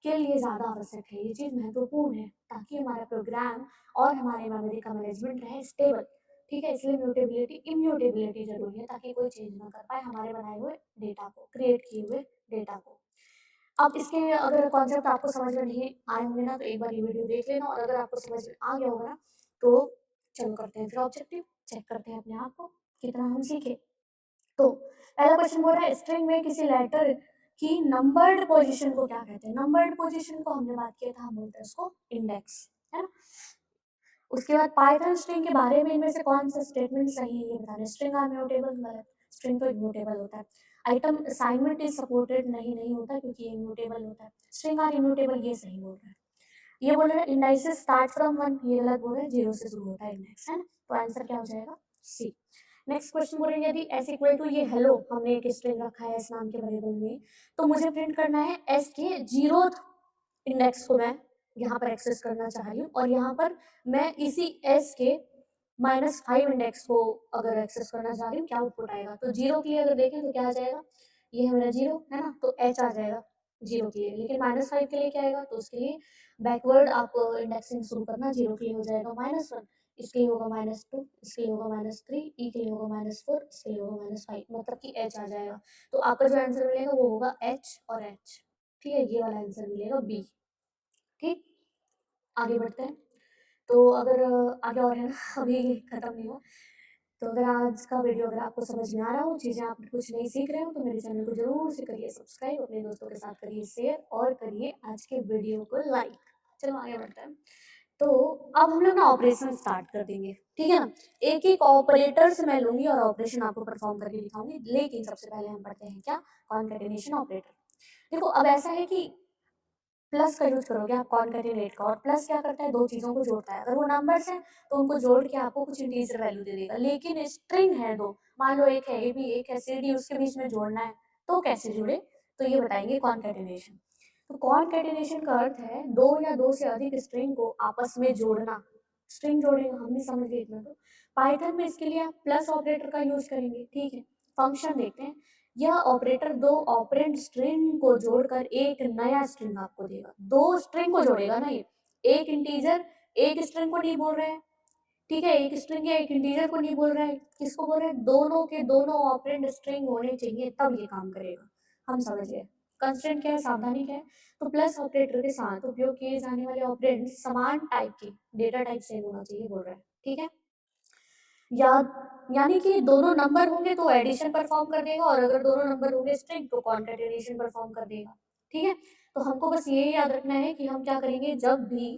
के लिए ज़्यादा आवश्यक है। ये चीज़ महत्वपूर्ण है ताकि हमारा प्रोग्राम और हमारे मेमोरी का मैनेजमेंट रहे स्टेबल। ठीक है, इसलिए म्यूटेबिलिटी इम्यूटेबिलिटी जरूरी है ताकि कोई चेंज ना कर पाए हमारे बनाए हुए डेटा को, क्रिएट किए हुए डेटा को। अब इसके अगर कॉन्सेप्ट आपको समझ में नहीं आए होंगे ना तो एक बार ये वीडियो देख लेना, और अगर आपको समझ में आ गया होगा ना तो चलो करते हैं फिर ऑब्जेक्टिव, चेक करते हैं अपने आप को कितना हम सीखे। तो पहला क्वेश्चन बोल रहा है स्ट्रिंग में किसी लेटर की नंबर्ड पोजीशन को क्या कहते हैं। नंबर्ड पोजीशन को हमने बात किया था, हम बोलते हैं उसको इंडेक्स, है ना। उसके बाद पाइथन स्ट्रिंग के बारे में इनमें से कौन सा स्टेटमेंट सही है ये बताना है। स्ट्रिंग आर म्यूटेबल, गलत, स्ट्रिंग तो इम्यूटेबल होता है। आइटम असाइनमेंट इज सपोर्टेड, नहीं होता क्योंकि ये इम्यूटेबल होता है। स्ट्रिंग आर इम्यूटेबल, ये सही बोल रहा है। ये बोल रहा है इंडाइसेस स्टार्ट फ्रॉम 1, ये गलत बोल रहा है, 0 से शुरू होता है इंडेक्स, है ना। तो आंसर क्या हो जाएगा, सी। नेक्स्ट क्वेश्चन बोल रहे हैं यदि s इक्वल टू ये हेलो, हमने एक स्ट्रिंग रखा है s नाम के वेरिएबल में, तो मुझे प्रिंट करना है s के 0th इंडेक्स को मैं यहाँ पर एक्सेस करना चाह रही हूँ, और यहाँ पर मैं इसी s के -5 इंडेक्स को अगर एक्सेस करना चाह रही हूँ, क्या आउटपुट आएगा। तो 0 के लिए अगर देखें तो क्या आ जाएगा, ये है मेरा 0, है ना, तो h आ जाएगा 0 के लिए। लेकिन -5 के लिए क्या आएगा, तो उसके लिए बैकवर्ड आप इंडेक्सिंग शुरू करना, 0 के लिए हो जाएगा -1, इसके लिए होगा -2, इसके लिए होगा -3, ई के लिए होगा -4, इसके लिए होगा -5, मतलब कि h आ जाएगा। तो आपका जो आंसर मिलेगा वो होगा h और h, ठीक है, ये वाला आंसर मिलेगा बी। ठीक, आगे बढ़ते हैं। तो अगर आगे और है ना, अभी खत्म नहीं हुआ। तो अगर आज का वीडियो अगर आपको समझ में आ रहा हो, चीज़ें आप कुछ नहीं सीख रहे हो, तो मेरे चैनल को ज़रूर से करिए सब्सक्राइब, अपने दोस्तों के साथ करिए शेयर और करिए आज के वीडियो को लाइक। चलो आगे बढ़ते हैं। तो अब हम लोग ना ऑपरेशन स्टार्ट कर देंगे, ठीक है ना। एक एक ऑपरेटर से मैं लूंगी और ऑपरेशन आपको परफॉर्म करके दिखाऊंगी, लेकिन सबसे पहले हम पढ़ते हैं क्या, कॉन्कैटिनेशन ऑपरेटर। देखो अब ऐसा है कि प्लस का यूज करोगे आप कॉनकैटिनेट का, और प्लस क्या करता है, दो चीजों को जोड़ता है। अगर वो नंबर्स हैं तो उनको जोड़ के आपको कुछ इंटीजर वैल्यू दे देगा। लेकिन स्ट्रिंग है दो, मान लो एक है ए बी, एक है सी डी, उसके बीच में जोड़ना है तो कैसे जुड़े, तो ये बताएंगे कॉनकैटिनेशन। तो कॉनकैटिनेशन का अर्थ है दो या दो से अधिक स्ट्रिंग को आपस में जोड़ना। स्ट्रिंग जोड़ेगा, हम भी समझ गए इतना। तो पाइथन में इसके लिए आप प्लस ऑपरेटर का यूज करेंगे, ठीक है। फंक्शन देखते हैं। यह ऑपरेटर दो ऑपरेंड स्ट्रिंग को जोड़कर एक नया स्ट्रिंग आपको देगा। दो स्ट्रिंग को जोड़ेगा ना ये, एक इंटीजर एक स्ट्रिंग को नहीं बोल रहा है, ठीक है, एक स्ट्रिंग या एक इंटीजर को नहीं बोल रहा है, किसको बोल रहा है, दोनों के दोनों ऑपरेंड स्ट्रिंग होने चाहिए तब ये काम करेगा। हम समझ गए। कंस्ट्रेंट क्या है, सावधानी क्या है, तो प्लस ऑपरेटर के साथ उपयोग किए जाने वाले ऑपरेंड समान टाइप के, डेटा टाइप सेम होना चाहिए बोल रहा है, ठीक है। या यानी कि दोनों नंबर होंगे तो एडिशन परफॉर्म कर देगा, और अगर दोनों नंबर होंगे स्ट्रिंग तो कॉन्कैटिनेशन परफॉर्म कर देगा, ठीक है। तो हमको बस ये याद रखना है कि हम क्या करेंगे, जब भी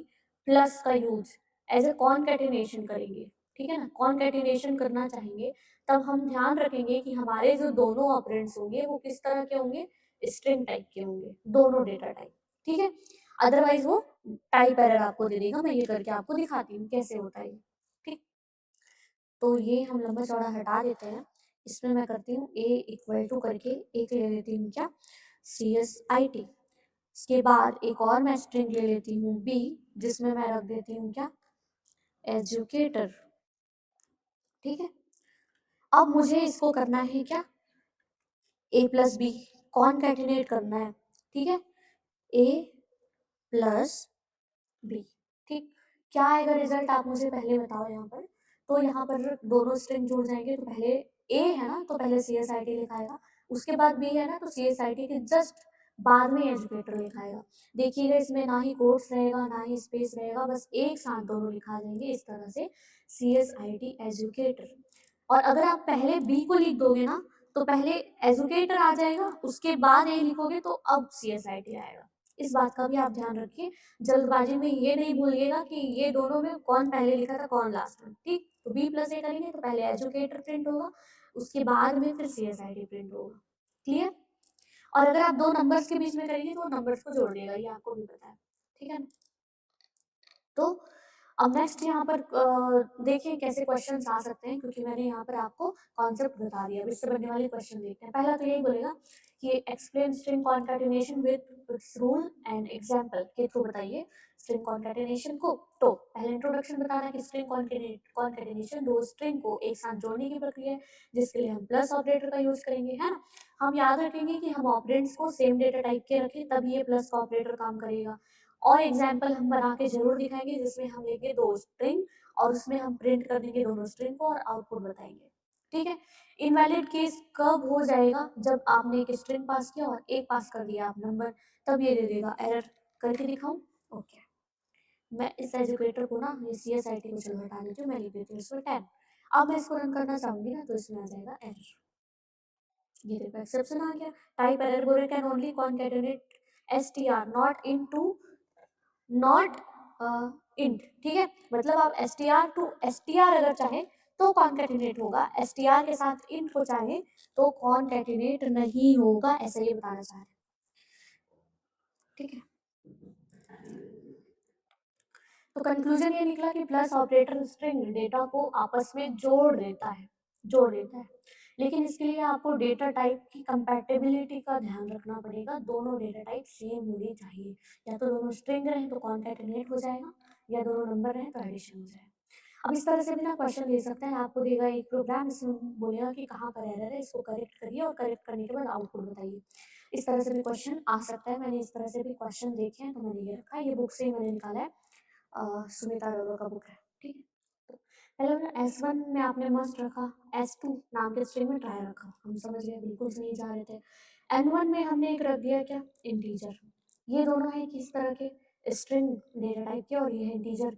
प्लस का यूज एज ए कॉन्कैटिनेशन करेंगे, ठीक है ना, कॉन्कैटिनेशन करना चाहेंगे, तब हम ध्यान रखेंगे कि हमारे जो दोनों ऑपरेंड्स होंगे वो किस तरह के होंगे, स्ट्रिंग टाइप के होंगे, दोनों डेटा टाइप, ठीक है। अदरवाइज वो टाइप एरर आपको दे देगा। मैं ये करके आपको दिखाती हूँ कैसे होता है ये, ठीक। तो ये हम लंबा चौड़ा हटा देते हैं। इसमें मैं करती हूँ a इक्वल टू करके एक ले लेती हूँ क्या, CSIT। इसके बाद एक और मैं स्ट्रिंग ले लेती हूँ b, जिसमें मैं रख देती हूँ क्या, एजुकेटर, ठीक है। अब मुझे इसको करना है क्या, a प्लस बी कॉनकैटिनेट करना है, ठीक है, a प्लस बी, ठीक। क्या आएगा रिजल्ट आप मुझे पहले बताओ यहाँ पर। तो यहाँ पर दोनों स्ट्रिंग जुड़ जाएंगे, तो पहले ए है ना तो पहले CSIT लिखाएगा, उसके बाद बी है ना तो CSIT के जस्ट बाद में एजुकेटर लिखाएगा। देखिएगा इसमें ना ही कोट्स रहेगा ना ही स्पेस रहेगा, बस एक साथ दोनों लिखा जाएंगे इस तरह से, CSIT एजुकेटर। और अगर आप पहले बी को लिख दोगे ना तो पहले एजुकेटर आ जाएगा, उसके बाद ए लिखोगे तो अब CSIT आएगा। इस बात का भी आप ध्यान रखिए, जल्दबाजी में ये नहीं भूलिएगा कि ये दोनों में कौन पहले लिखा था कौन लास्ट में, ठीक। तो बी प्लस ए करेंगे तो पहले एजुकेटर प्रिंट होगा, उसके बाद में फिर CSIT प्रिंट होगा, क्लियर। और अगर आप दो नंबर्स के बीच में करेंगे तो नंबर्स को जोड़ देगा, ये आपको भी पता है, ठीक है ना। तो अब नेक्स्ट यहाँ पर देखें कैसे क्वेश्चंस आ सकते हैं, क्योंकि मैंने यहाँ पर आपको कॉन्सेप्ट बता दिया। अब इससे बनने वाले क्वेश्चन देखते हैं। पहला तो यही बोलेगा कि explain string concatenation with its rule and example के थ्रू बताइए स्ट्रिंग कॉन्कैटिनेशन को। तो पहले इंट्रोडक्शन बताना कि स्ट्रिंग कॉन्कैटिनेशन दो स्ट्रिंग को एक साथ जोड़ने की प्रक्रिया है, जिसके लिए हम प्लस ऑपरेटर का यूज करेंगे, है ना। हम याद रखेंगे कि हम ऑपरेंड्स को सेम डेटा टाइप के रखें, तभी ये प्लस का ऑपरेटर काम करेगा। और एग्जाम्पल हम बना के जरूर दिखाएंगे, जिसमें हम लेंगे दो स्ट्रिंग और उसमें हम प्रिंट कर देंगे दोनों स्ट्रिंग को और आउटपुट बताएंगे, ठीक है। इनवैलिड केस कब हो जाएगा, जब आपने एक स्ट्रिंग पास किया और एक पास कर दिया आप नंबर, तब ये दे देगा एरर। करके दिखाऊं, ओके। मैं इस एजुकेटर को ना, ये CSIT को चलो हटा देती हूँ, मैं लिख देती हूँ इसमें 10। अब मैं इसको रन करना चाहूँगी ना, तो इसमें आ जाएगा एरर। ये देखो एक्सेप्शन आ गया। टाइप एरर बोल रहे can only concatenate str not into not int, ठीक है। मतलब आप str टू str अगर चाहे तो कॉन्कैटिनेट होगा, str के साथ इंट को चाहे तो कॉन्कैटिनेट नहीं होगा, ऐसा ये बताना चाह रहे हैं, ठीक है। तो कंक्लूजन ये निकला कि प्लस ऑपरेटर स्ट्रिंग डेटा को आपस में जोड़ देता है, लेकिन इसके लिए आपको डेटा टाइप की कंपैटिबिलिटी का ध्यान रखना पड़ेगा। दोनों डेटा टाइप सेम होनी चाहिए, या तो दोनों स्ट्रिंग रहे तो कॉन्कैटिनेट हो जाएगा, या दोनों नंबर रहे तो एडिशन हो जाएगा। अब इस तरह से भी ना क्वेश्चन दे सकते हैं, आपको देगा एक प्रोग्राम, इसमें बोलेगा कि कहाँ पर एरर है, इसको करेक्ट करिए और करेक्ट करने के बाद आउटपुट बताइए। इस तरह से भी क्वेश्चन आ सकता है। मैंने इस तरह से भी क्वेश्चन देखे हैं, तो मैंने ये रखा है, ये बुक से ही मैंने निकाला है, सुमिता अरोड़ा का बुक है, ठीक है। तो पहले मैंने S1 में आपने मस्ट रखा, S2 नाम के स्ट्रिंग में ट्राई रखा, हम समझ गए बिल्कुल नहीं जा रहे थे। N1 में हमने एक रख दिया क्या, इंटीजर। ये दोनों है किस तरह के, स्ट्रिंग डेटा टाइप के, और ये है इंटीजर।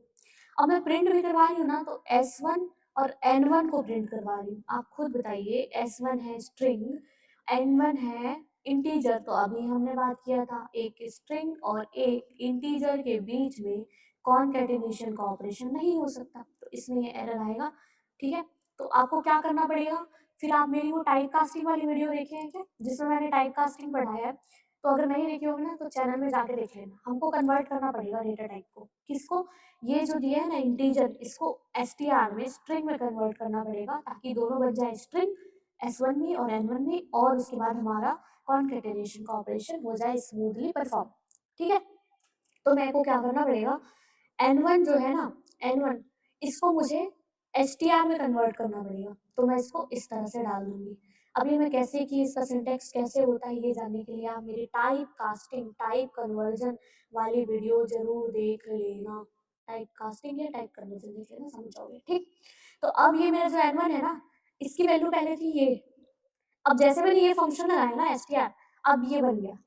अब मैं प्रिंट भी करवा रही हूँ ना, तो S1 और N1 को प्रिंट करवा रही हूँ। आप खुद बताइए, S1 है स्ट्रिंग, N1 है इंटीजर। तो अभी हमने बात किया था, एक स्ट्रिंग और एक इंटीजर के बीच में कॉनकैटिनेशन का ऑपरेशन नहीं हो सकता, तो इसमें ये एरर आएगा, ठीक है। तो आपको क्या करना पड़ेगा, फिर आप मेरी वो टाइप कास्टिंग वाली वीडियो देखे हैं क्या, जिसमें मैंने टाइप कास्टिंग पढ़ाया है, तो अगर नहीं देखे होंगे ना तो चैनल में जाके देख लेना। हमको कन्वर्ट करना पड़ेगा डेटा टाइप को, किसको, ये जो दिया है ना इंटीजर, इसको str में स्ट्रिंग में कन्वर्ट करना पड़ेगा, ताकि दोनों बन जाए स्ट्रिंग, S1 में और N1 में, और उसके बाद हमारा कॉन्कैटिनेशन का ऑपरेशन हो जाए स्मूथली परफॉर्म, ठीक है। तो मेरे को क्या करना पड़ेगा, N1 जो है ना, N1 इसको मुझे str में कन्वर्ट करना पड़ेगा, तो मैं इसको इस तरह से डाल दूंगी। अभी मैं कैसे कि इसका सिंटैक्स कैसे होता है, ये जानने के लिए आप मेरी टाइप कास्टिंग, टाइप कन्वर्जन वाली वीडियो जरूर देख लेना। टाइप कास्टिंग या टाइप कन्वर्जन देख लेना, समझ जाओगे, ठीक। तो अब ये मेरा जो N1 है ना, इसकी वैल्यू पहले थी ये, अब जैसे मैंने ये फंक्शन लगाया ना str, अब ये बन गया,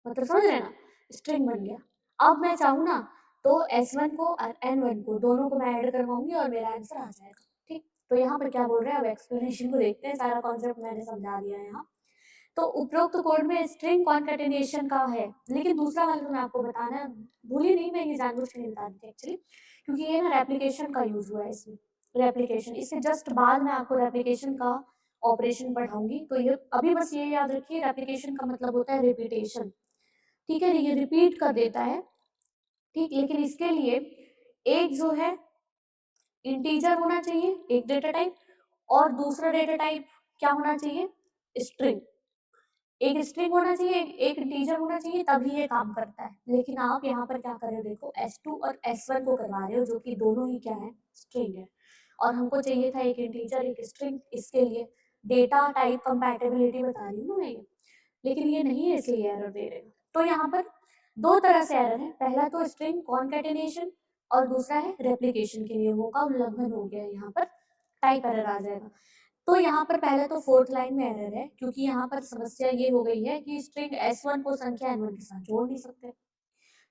मतलब समझ रहे हैं ना, स्ट्रिंग बन गया। अब मैं चाहूँ ना तो S1 को और N1 को दोनों को मैं ऐड करवाऊंगी और मेरा आंसर आ जाएगा, ठीक। तो यहाँ पर क्या बोल रहे हैं, अब एक्सप्लेनेशन को देखते हैं, सारा कॉन्सेप्ट मैंने समझा दिया है यहाँ। तो उपरोक्त कोड में स्ट्रिंग कॉन्कैटिनेशन का है, लेकिन दूसरा वाला तो मैं आपको बताना भूली नहीं, मैं ये जानबूझ के नहीं बता दी एक्चुअली, क्योंकि ये ना रेप्लिकेशन का यूज हुआ है इसमें। रेप्लिकेशन, इससे जस्ट बाद में आपको रेप्लिकेशन का ऑपरेशन पढ़ाऊंगी, तो ये अभी बस ये याद रखिए, रेप्लिकेशन का मतलब होता है रिपीटेशन, ठीक है, ये रिपीट कर देता है, ठीक। लेकिन इसके लिए एक जो है इंटीजर होना चाहिए, एक डेटा टाइप, और दूसरा डेटा टाइप क्या होना चाहिए, स्ट्रिंग। एक स्ट्रिंग होना चाहिए, एक इंटीजर होना चाहिए, तभी ये काम करता है। लेकिन आप यहाँ पर क्या कर रहे हो, देखो S2 और S1 को करवा रहे हो, जो कि दोनों ही क्या है, स्ट्रिंग है, और हमको चाहिए था एक इंटीजर एक स्ट्रिंग। इसके लिए डेटा टाइप कंपैटिबिलिटी बता रही हूँ ना मैं ये, लेकिन ये नहीं है, इसलिए एरर दे रहे हो। तो यहाँ पर दो तरह से एरर है, पहला तो स्ट्रिंग कॉन्कैटिनेशन, और दूसरा है रेप्लिकेशन के नियमों का उल्लंघन हो गया है, यहाँ पर टाइप एरर आ जाएगा। तो यहाँ पर पहले तो फोर्थ लाइन में एरर है, क्योंकि यहाँ पर समस्या ये हो गई है कि स्ट्रिंग S1 को संख्या N1 के साथ जोड़ नहीं सकते।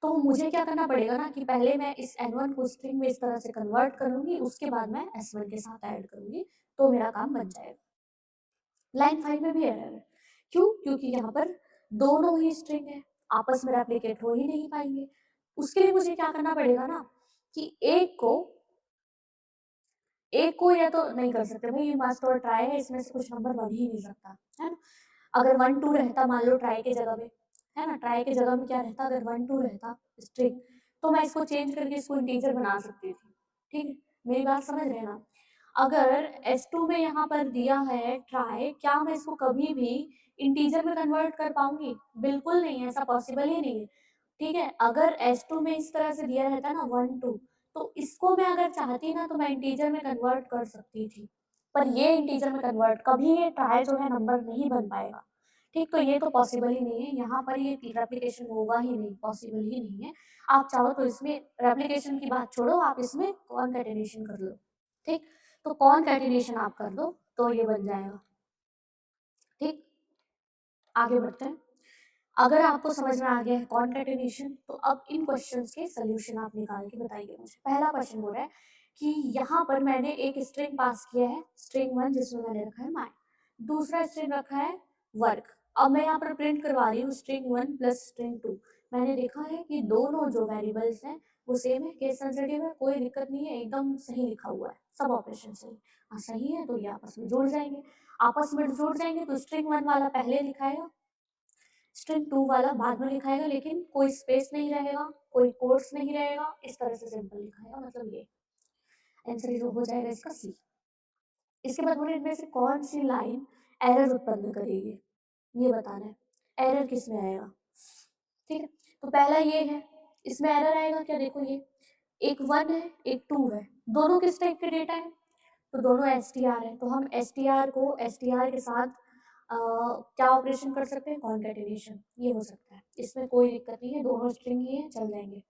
तो मुझे क्या करना पड़ेगा ना, कि पहले मैं इस N1 को स्ट्रिंग में इस तरह से कन्वर्ट कर लूंगी, उसके बाद मैं S1 के साथ ऐड करूंगी, तो मेरा काम बन जाएगा। लाइन 5 में भी एरर है, क्यों, क्योंकि यहाँ पर दोनों ही स्ट्रिंग है, आपस में रेप्लिकेट हो ही नहीं पाएंगे। उसके लिए मुझे क्या करना पड़ेगा ना, कि एक को या तो नहीं कर सकते भाई, ये मस्ट और ट्राई है, इसमें से कुछ नंबर बन ही नहीं सकता, है ना। अगर 1 2 रहता, मान लो ट्राई के जगह में, है ना, ट्राई के जगह में क्या रहता, अगर 1 2 रहता स्ट्रिंग, तो मैं इसको चेंज करके इसको इंटीजर बना सकती थी, ठीक है। मेरी बात समझ रहे हैं ना। अगर S2 में यहाँ पर दिया है ट्राई, क्या मैं इसको कभी भी इंटीजर में कन्वर्ट कर पाऊंगी, बिल्कुल नहीं, ऐसा पॉसिबल ही नहीं है, ठीक है। अगर S2 में इस तरह से दिया रहता ना 1 2, तो इसको मैं अगर चाहती ना, तो मैं इंटीजर में कन्वर्ट कर सकती थी, पर ये इंटीजर में कन्वर्ट कभी ये ट्राई जो है नंबर नहीं बन पाएगा, ठीक। तो ये तो पॉसिबल ही नहीं है, यहाँ पर ये रेप्लिकेशन होगा ही नहीं, पॉसिबल ही नहीं है। आप चाहो तो इसमें रेप्लिकेशन की बात छोड़ो, आप इसमें कॉन्कैटिनेशन कर लो, ठीक। तो कॉन्कैटिनेशन आप कर दो, तो ये बन जाएगा, ठीक। आगे बढ़ते हैं। अगर आपको समझ में आ गया है कॉन्केटेनेशन, तो अब इन क्वेश्चंस के सॉल्यूशन आप निकाल के बताइए मुझे। पहला क्वेश्चन बोल रहा है कि यहाँ पर मैंने एक स्ट्रिंग पास किया है, स्ट्रिंग 1, जिसमें मैंने रखा है माय, दूसरा स्ट्रिंग रखा है वर्क। अब मैं यहाँ पर प्रिंट करवा रही हूँ स्ट्रिंग 1 प्लस स्ट्रिंग 2। मैंने देखा है कि दोनों जो वेरिएबल्स हैं वो सेम है, केस सेंसिटिव है, कोई दिक्कत नहीं है, एकदम सही लिखा हुआ है, सब ऑपरेशन सही। हाँ सही है, तो ये आपस में जुड़ जाएंगे। आपस में जुड़ जाएंगे तो स्ट्रिंग 1 वाला पहले लिखाएगा, स्ट्रिंग 2 वाला बाद में लिखाएगा, लेकिन कोई स्पेस नहीं रहेगा, कोई कोट्स नहीं रहेगा, इस तरह से सिंपल लिखाएगा। मतलब ये आंसर हो जाएगा इसका सी। इसके बाद बोले इनमें से कौन सी लाइन एरर उत्पन्न करेगी, ये बताना है। एरर किस में आएगा, ठीक है। तो पहला ये है, इसमें एरर आएगा क्या, देखो ये एक 1 है एक 2 है, दोनों किस टाइप के डेटा है, तो दोनों एसटीआर है। तो हम एसटीआर को एसटीआर के साथ क्या ऑपरेशन कर सकते हैं, कॉन्केटेनेशन, ये हो सकता है। इसमें कोई दिक्कत नहीं है, दोनों स्ट्रिंग ही है, चल जाएंगे।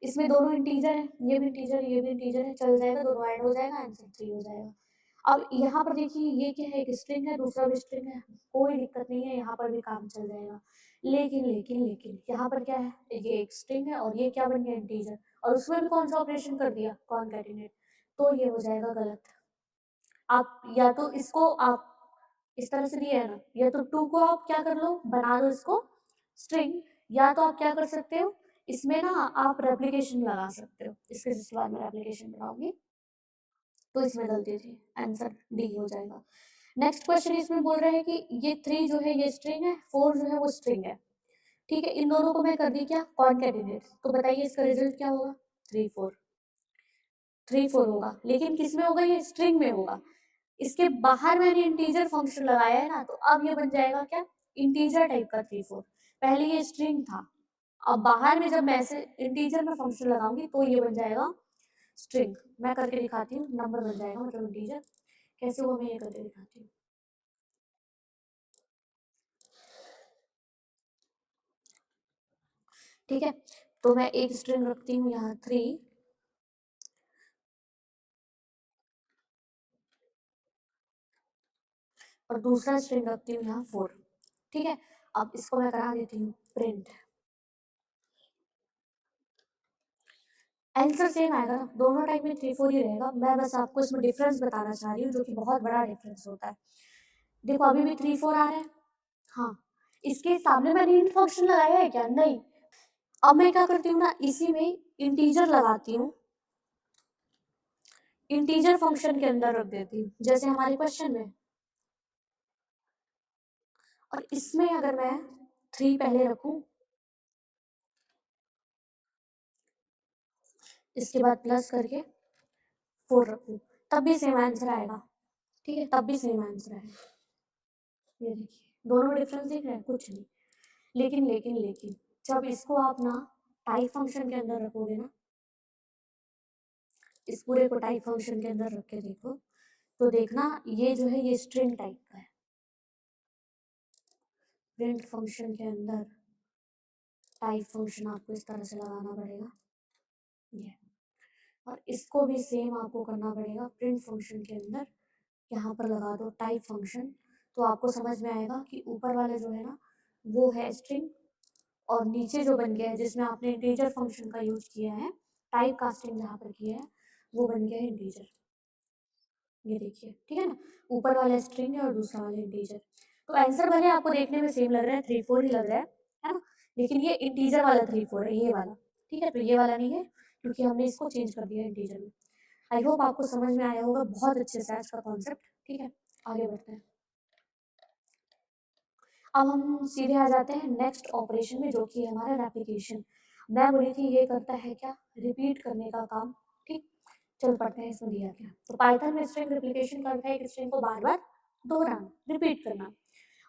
इसमें दोनों इंटीजर है, ये भी इंटीजर ये भी इंटीजर है, चल जाएगा, दोनों ऐड हो जाएगा, आंसर 3 हो जाएगा। अब यहाँ पर देखिए ये क्या है, एक स्ट्रिंग है दूसरा भी स्ट्रिंग है, कोई दिक्कत नहीं है, यहाँ पर भी काम चल जाएगा। लेकिन लेकिन लेकिन यहाँ पर क्या है, ये एक स्ट्रिंग है और ये क्या बन गया, इंटीजर, और उसमें भी कौन सा ऑपरेशन कर दिया, कॉन्केटिनेट, तो ये हो जाएगा गलत। आप या तो इसको आप इस तरह से दिया है ना, या तो 2 को आप क्या कर लो, बना दो इसको स्ट्रिंग, या तो आप क्या कर सकते हो, इसमें ना आप रेप्लिकेशन लगा सकते हो, इसके जिस बार मैं रेप्लिकेशन बनाऊंगी तो इसमें गलती थी, आंसर डी हो जाएगा। नेक्स्ट क्वेश्चन इसमें बोल रहे हैं कि ये 3 जो है ये स्ट्रिंग है, 4 जो है वो स्ट्रिंग है, ठीक है। इन दोनों को मैं कर दी क्या, कॉन्केटिनेट, तो बताइए इसका रिजल्ट क्या होगा, 3 4, 3 4 होगा, लेकिन किस में होगा, ये स्ट्रिंग में होगा। इसके बाहर मैंने इंटीजर फंक्शन लगाया है ना, तो अब ये बन जाएगा क्या, इंटीजर टाइप का 3 4। पहले ये स्ट्रिंग था, अब बाहर में जब मैं ऐसे इंटीजर में फंक्शन लगाऊंगी तो ये बन जाएगा स्ट्रिंग। मैं करके दिखाती हूँ, नंबर बन जाएगा, मतलब इंटीजर कैसे हुआ, मैं ये करके दिखाती हूँ। ठीक है, तो मैं एक स्ट्रिंग रखती हूँ यहाँ 3, और दूसरा स्ट्रिंग रखती हूँ यहाँ 4, ठीक है। अब इसको मैं करा देती हूँ प्रिंट, आंसर सेम आएगा ना, दोनों टाइप में 3 4 ही रहेगा। मैं बस आपको इसमें डिफरेंस बताना चाह रही हूँ, जो कि बहुत बड़ा डिफरेंस होता है। देखो अभी भी 3 4 आ रहा है, हाँ, इसके सामने मैंने इंट फंक्शन लगाया है क्या, नहीं। अब मैं क्या करती हूँ ना, इसी में इंटीजर लगाती हूँ, इंटीजर फंक्शन के अंदर रख देती हूँ, जैसे हमारे क्वेश्चन में। और इसमें अगर मैं 3 पहले रखूं, इसके बाद प्लस करके 4 रखूं, तब भी सेम आंसर आएगा, ठीक है, तब भी सेम आंसर आएगा। ये देखिए दोनों डिफरेंस दिख रहे हैं, कुछ नहीं। लेकिन लेकिन लेकिन जब इसको आप ना टाइप फंक्शन के अंदर रखोगे ना, इस पूरे को टाइप फंक्शन के अंदर रख के देखो, तो देखना ये जो है ये स्ट्रिंग टाइप का है। प्रिंट फंक्शन के अंदर टाइप फंक्शन आपको इस तरह से लगाना पड़ेगा, ये, और इसको भी सेम आपको करना पड़ेगा प्रिंट फंक्शन के अंदर, यहाँ पर लगा दो टाइप फंक्शन, तो आपको समझ में आएगा कि ऊपर वाला जो है ना वो है स्ट्रिंग, और नीचे जो बन गया है जिसमें आपने इंटीजर फंक्शन का यूज किया है, टाइप कास्टिंग जहाँ पर किया है, वो बन गया है इंटीजर। ये देखिए, ठीक है ना, ऊपर वाला स्ट्रिंग है और दूसरा वाला इंटीजर। तो आंसर भले आपको देखने में सेम लग रहा है, 3 4 ही लग रहा है ना, लेकिन ये इंटीजर वाला 3 4 है, ये वाला, ठीक है। तो ये वाला नहीं है, क्योंकि हमने इसको चेंज कर दिया इंटीजर में। आई होप आपको समझ में आया होगा बहुत अच्छे से आज का कॉन्सेप्ट, ठीक है। आगे बढ़ते हैं, अब हम सीधे आ जाते हैं नेक्स्ट ऑपरेशन में, जो कि है हमारा रेप्लिकेशन। मैं बोली थी ये करता है क्या, रिपीट करने का काम, ठीक। चल पढ़ते हैं इसमें दिया क्या। तो पाइथन में स्ट्रिंग रिप्लिकेशन करता है, एक स्ट्रिंग को बार बार दोहराना, रिपीट करना,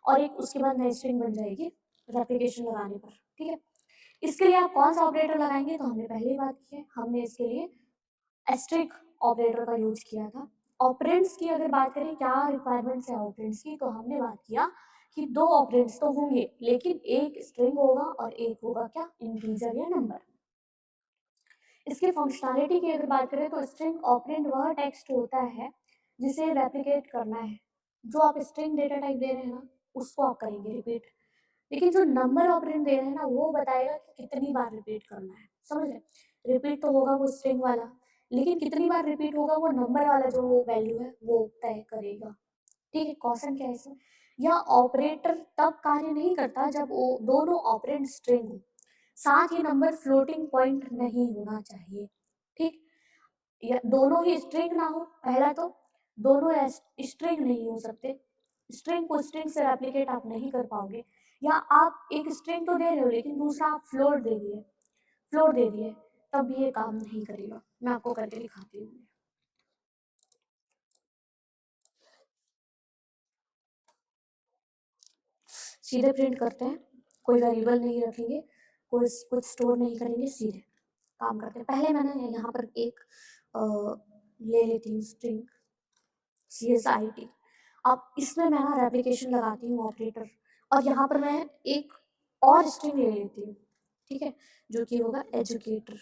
और एक उसके बाद नई स्ट्रिंग बन जाएगी रेप्लिकेशन लगाने पर, ठीक है। इसके लिए आप कौन सा ऑपरेटर लगाएंगे, तो हमने पहले ही बात की है, हमने इसके लिए एस्ट्रिक ऑपरेटर का यूज किया था। ऑपरेंड्स की अगर बात करें क्या रिक्वायरमेंट्स है ऑपरेंड्स की, तो हमने बात किया कि 2 ऑपरेंड्स तो होंगे, लेकिन एक स्ट्रिंग होगा और एक होगा क्या, इंटीजर या नंबर। इसके फंक्शनैलिटी की अगर बात करें तो स्ट्रिंग ऑपरेंड वह टेक्स्ट होता है जिसे रेप्लिकेट करना है, जो आप स्ट्रिंग डेटा टाइप दे रहे हैं ना उसको आप करेंगे रिपीट, लेकिन जो नंबर ऑपरेंड दे रहे हैं ना, वो बताएगा कि कितनी बार रिपीट करना है, समझ रहे? रिपीट तो होगा वो स्ट्रिंग वाला, लेकिन कितनी बार रिपीट होगा वो नंबर वाला जो वैल्यू है वो तय करेगा। ठीक है, क्वेश्चन क्या है इसमें? यह ऑपरेटर तब कार्य नहीं करता जब वो दोनों ऑपरेंड स्ट्रिंग हो, साथ ही नंबर फ्लोटिंग पॉइंट नहीं होना चाहिए। ठीक, या दोनों ही स्ट्रिंग ना हो, पहला तो दोनों स्ट्रिंग नहीं हो सकते, स्ट्रिंग को स्ट्रिंग से रेप्लिकेट आप नहीं कर पाओगे, या आप एक स्ट्रिंग तो दे रहे हो लेकिन दूसरा आप फ्लोट दे दिए, तब भी ये काम नहीं करेगा। मैं आपको करके दिखाती हूँ। सीधे प्रिंट करते हैं, कोई वेरिएबल नहीं रखेंगे, कोई कुछ स्टोर नहीं करेंगे, सीधे काम करते हैं। पहले मैंने यहाँ पर एक ले लेती हूँ स्ट्रिंग CSIT। अब इसमें मैं ना रेप्लिकेशन लगाती हूँ ऑपरेटर, और यहाँ पर मैं एक और स्ट्रिंग ले लेती हूँ, ठीक है, जो कि होगा एजुकेटर।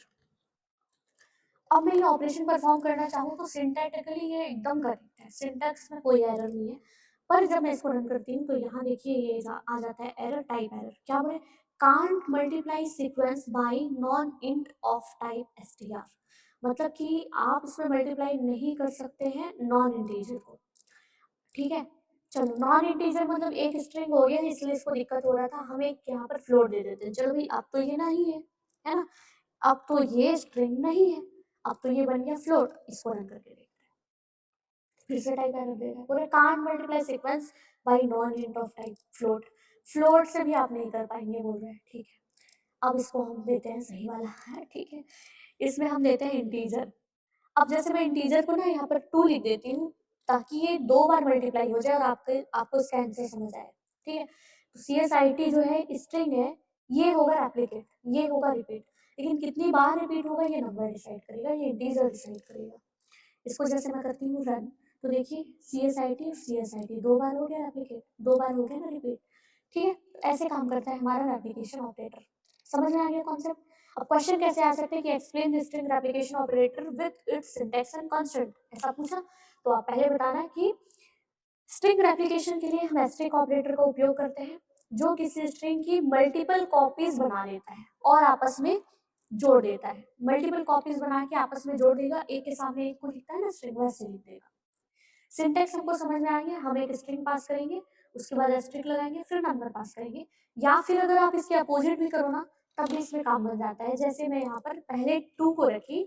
अब मैं ये ऑपरेशन परफॉर्म करना चाहूँ तो सिंटैक्टिकली ये एकदम करेक्ट है, सिंटैक्स में कोई एरर नहीं है। पर जब मैं इसको रन करती हूँ तो यहाँ देखिए ये आ जाता है एरर, टाइप एरर। क्या बोले? Can't multiply sequence bye non int of type str, मतलब कि आप इसमें मल्टीप्लाई नहीं कर सकते हैं नॉन इंटीजर को। ठीक है, चलो नॉन इंटीजर मतलब एक स्ट्रिंग हो गया, इसलिए इसको दिक्कत हो रहा था, हम एक यहाँ पर फ्लोट दे देते हैं। चलो भाई, अब तो ये नहीं है ना, अब तो ये स्ट्रिंग नहीं है, अब तो ये बन गया फ्लोट। इसको रन करके देखते हैं, फिर से टाइप एरर दे रहा है, बोले can't multiply sequence bye non int of type float. Float से भी आप नहीं कर पाएंगे बोल रहे हैं, ठीक है। अब इसको हम देते हैं सही वाला है, ठीक है, इसमें हम देते हैं इंटीजर। अब जैसे मैं इंटीजर को ना यहाँ पर 2 लिख देती हूँ, ताकि ये 2 बार मल्टीप्लाई हो जाए और आपको इसका आंसर समझ आए, ठीक है। तो CSIT जो है स्ट्रिंग है, ये होगा रेप्लिकेट, ये होगा रिपीट, लेकिन कितनी बार रिपीट होगा ये नंबर डिसाइड करेगा, ये इंटीजर डिसाइड करेगा। इसको जैसे मैं करती हूँ रन, तो देखिए CSIT और CSIT 2 बार हो गया रेप्लिकेट, 2 बार हो गया ना रिपीट, ठीक है। तो ऐसे काम करता है हमारा रेप्लिकेशन ऑपरेटर। समझ में आ गया कॉन्सेप्ट? अब क्वेश्चन कैसे आ सकते हैं कि explain the string replication operator with its syntax and constraint, ऐसा पूछा तो आप पहले बताना है कि स्ट्रिंग रेप्लिकेशन के लिए हम एस्ट्रिक ऑपरेटर का उपयोग करते हैं, जो किसी स्ट्रिंग की मल्टीपल कॉपीज बना लेता है और आपस में जोड़ देता है। मल्टीपल कॉपीज बना के आपस में जोड़ देगा, एक के सामने एक को लिखता है ना स्ट्रिंग, वैसे लिख देगा। सिंटैक्स हमको समझ में आ गया, हम एक स्ट्रिंग पास करेंगे, उसके बाद एस्ट्रिक लगाएंगे, फिर नंबर पास करेंगे, या फिर अगर आप इसके अपोजिट भी करो ना, तब भी इसमें काम बन जाता है। जैसे मैं यहाँ पर पहले 2 को रखी,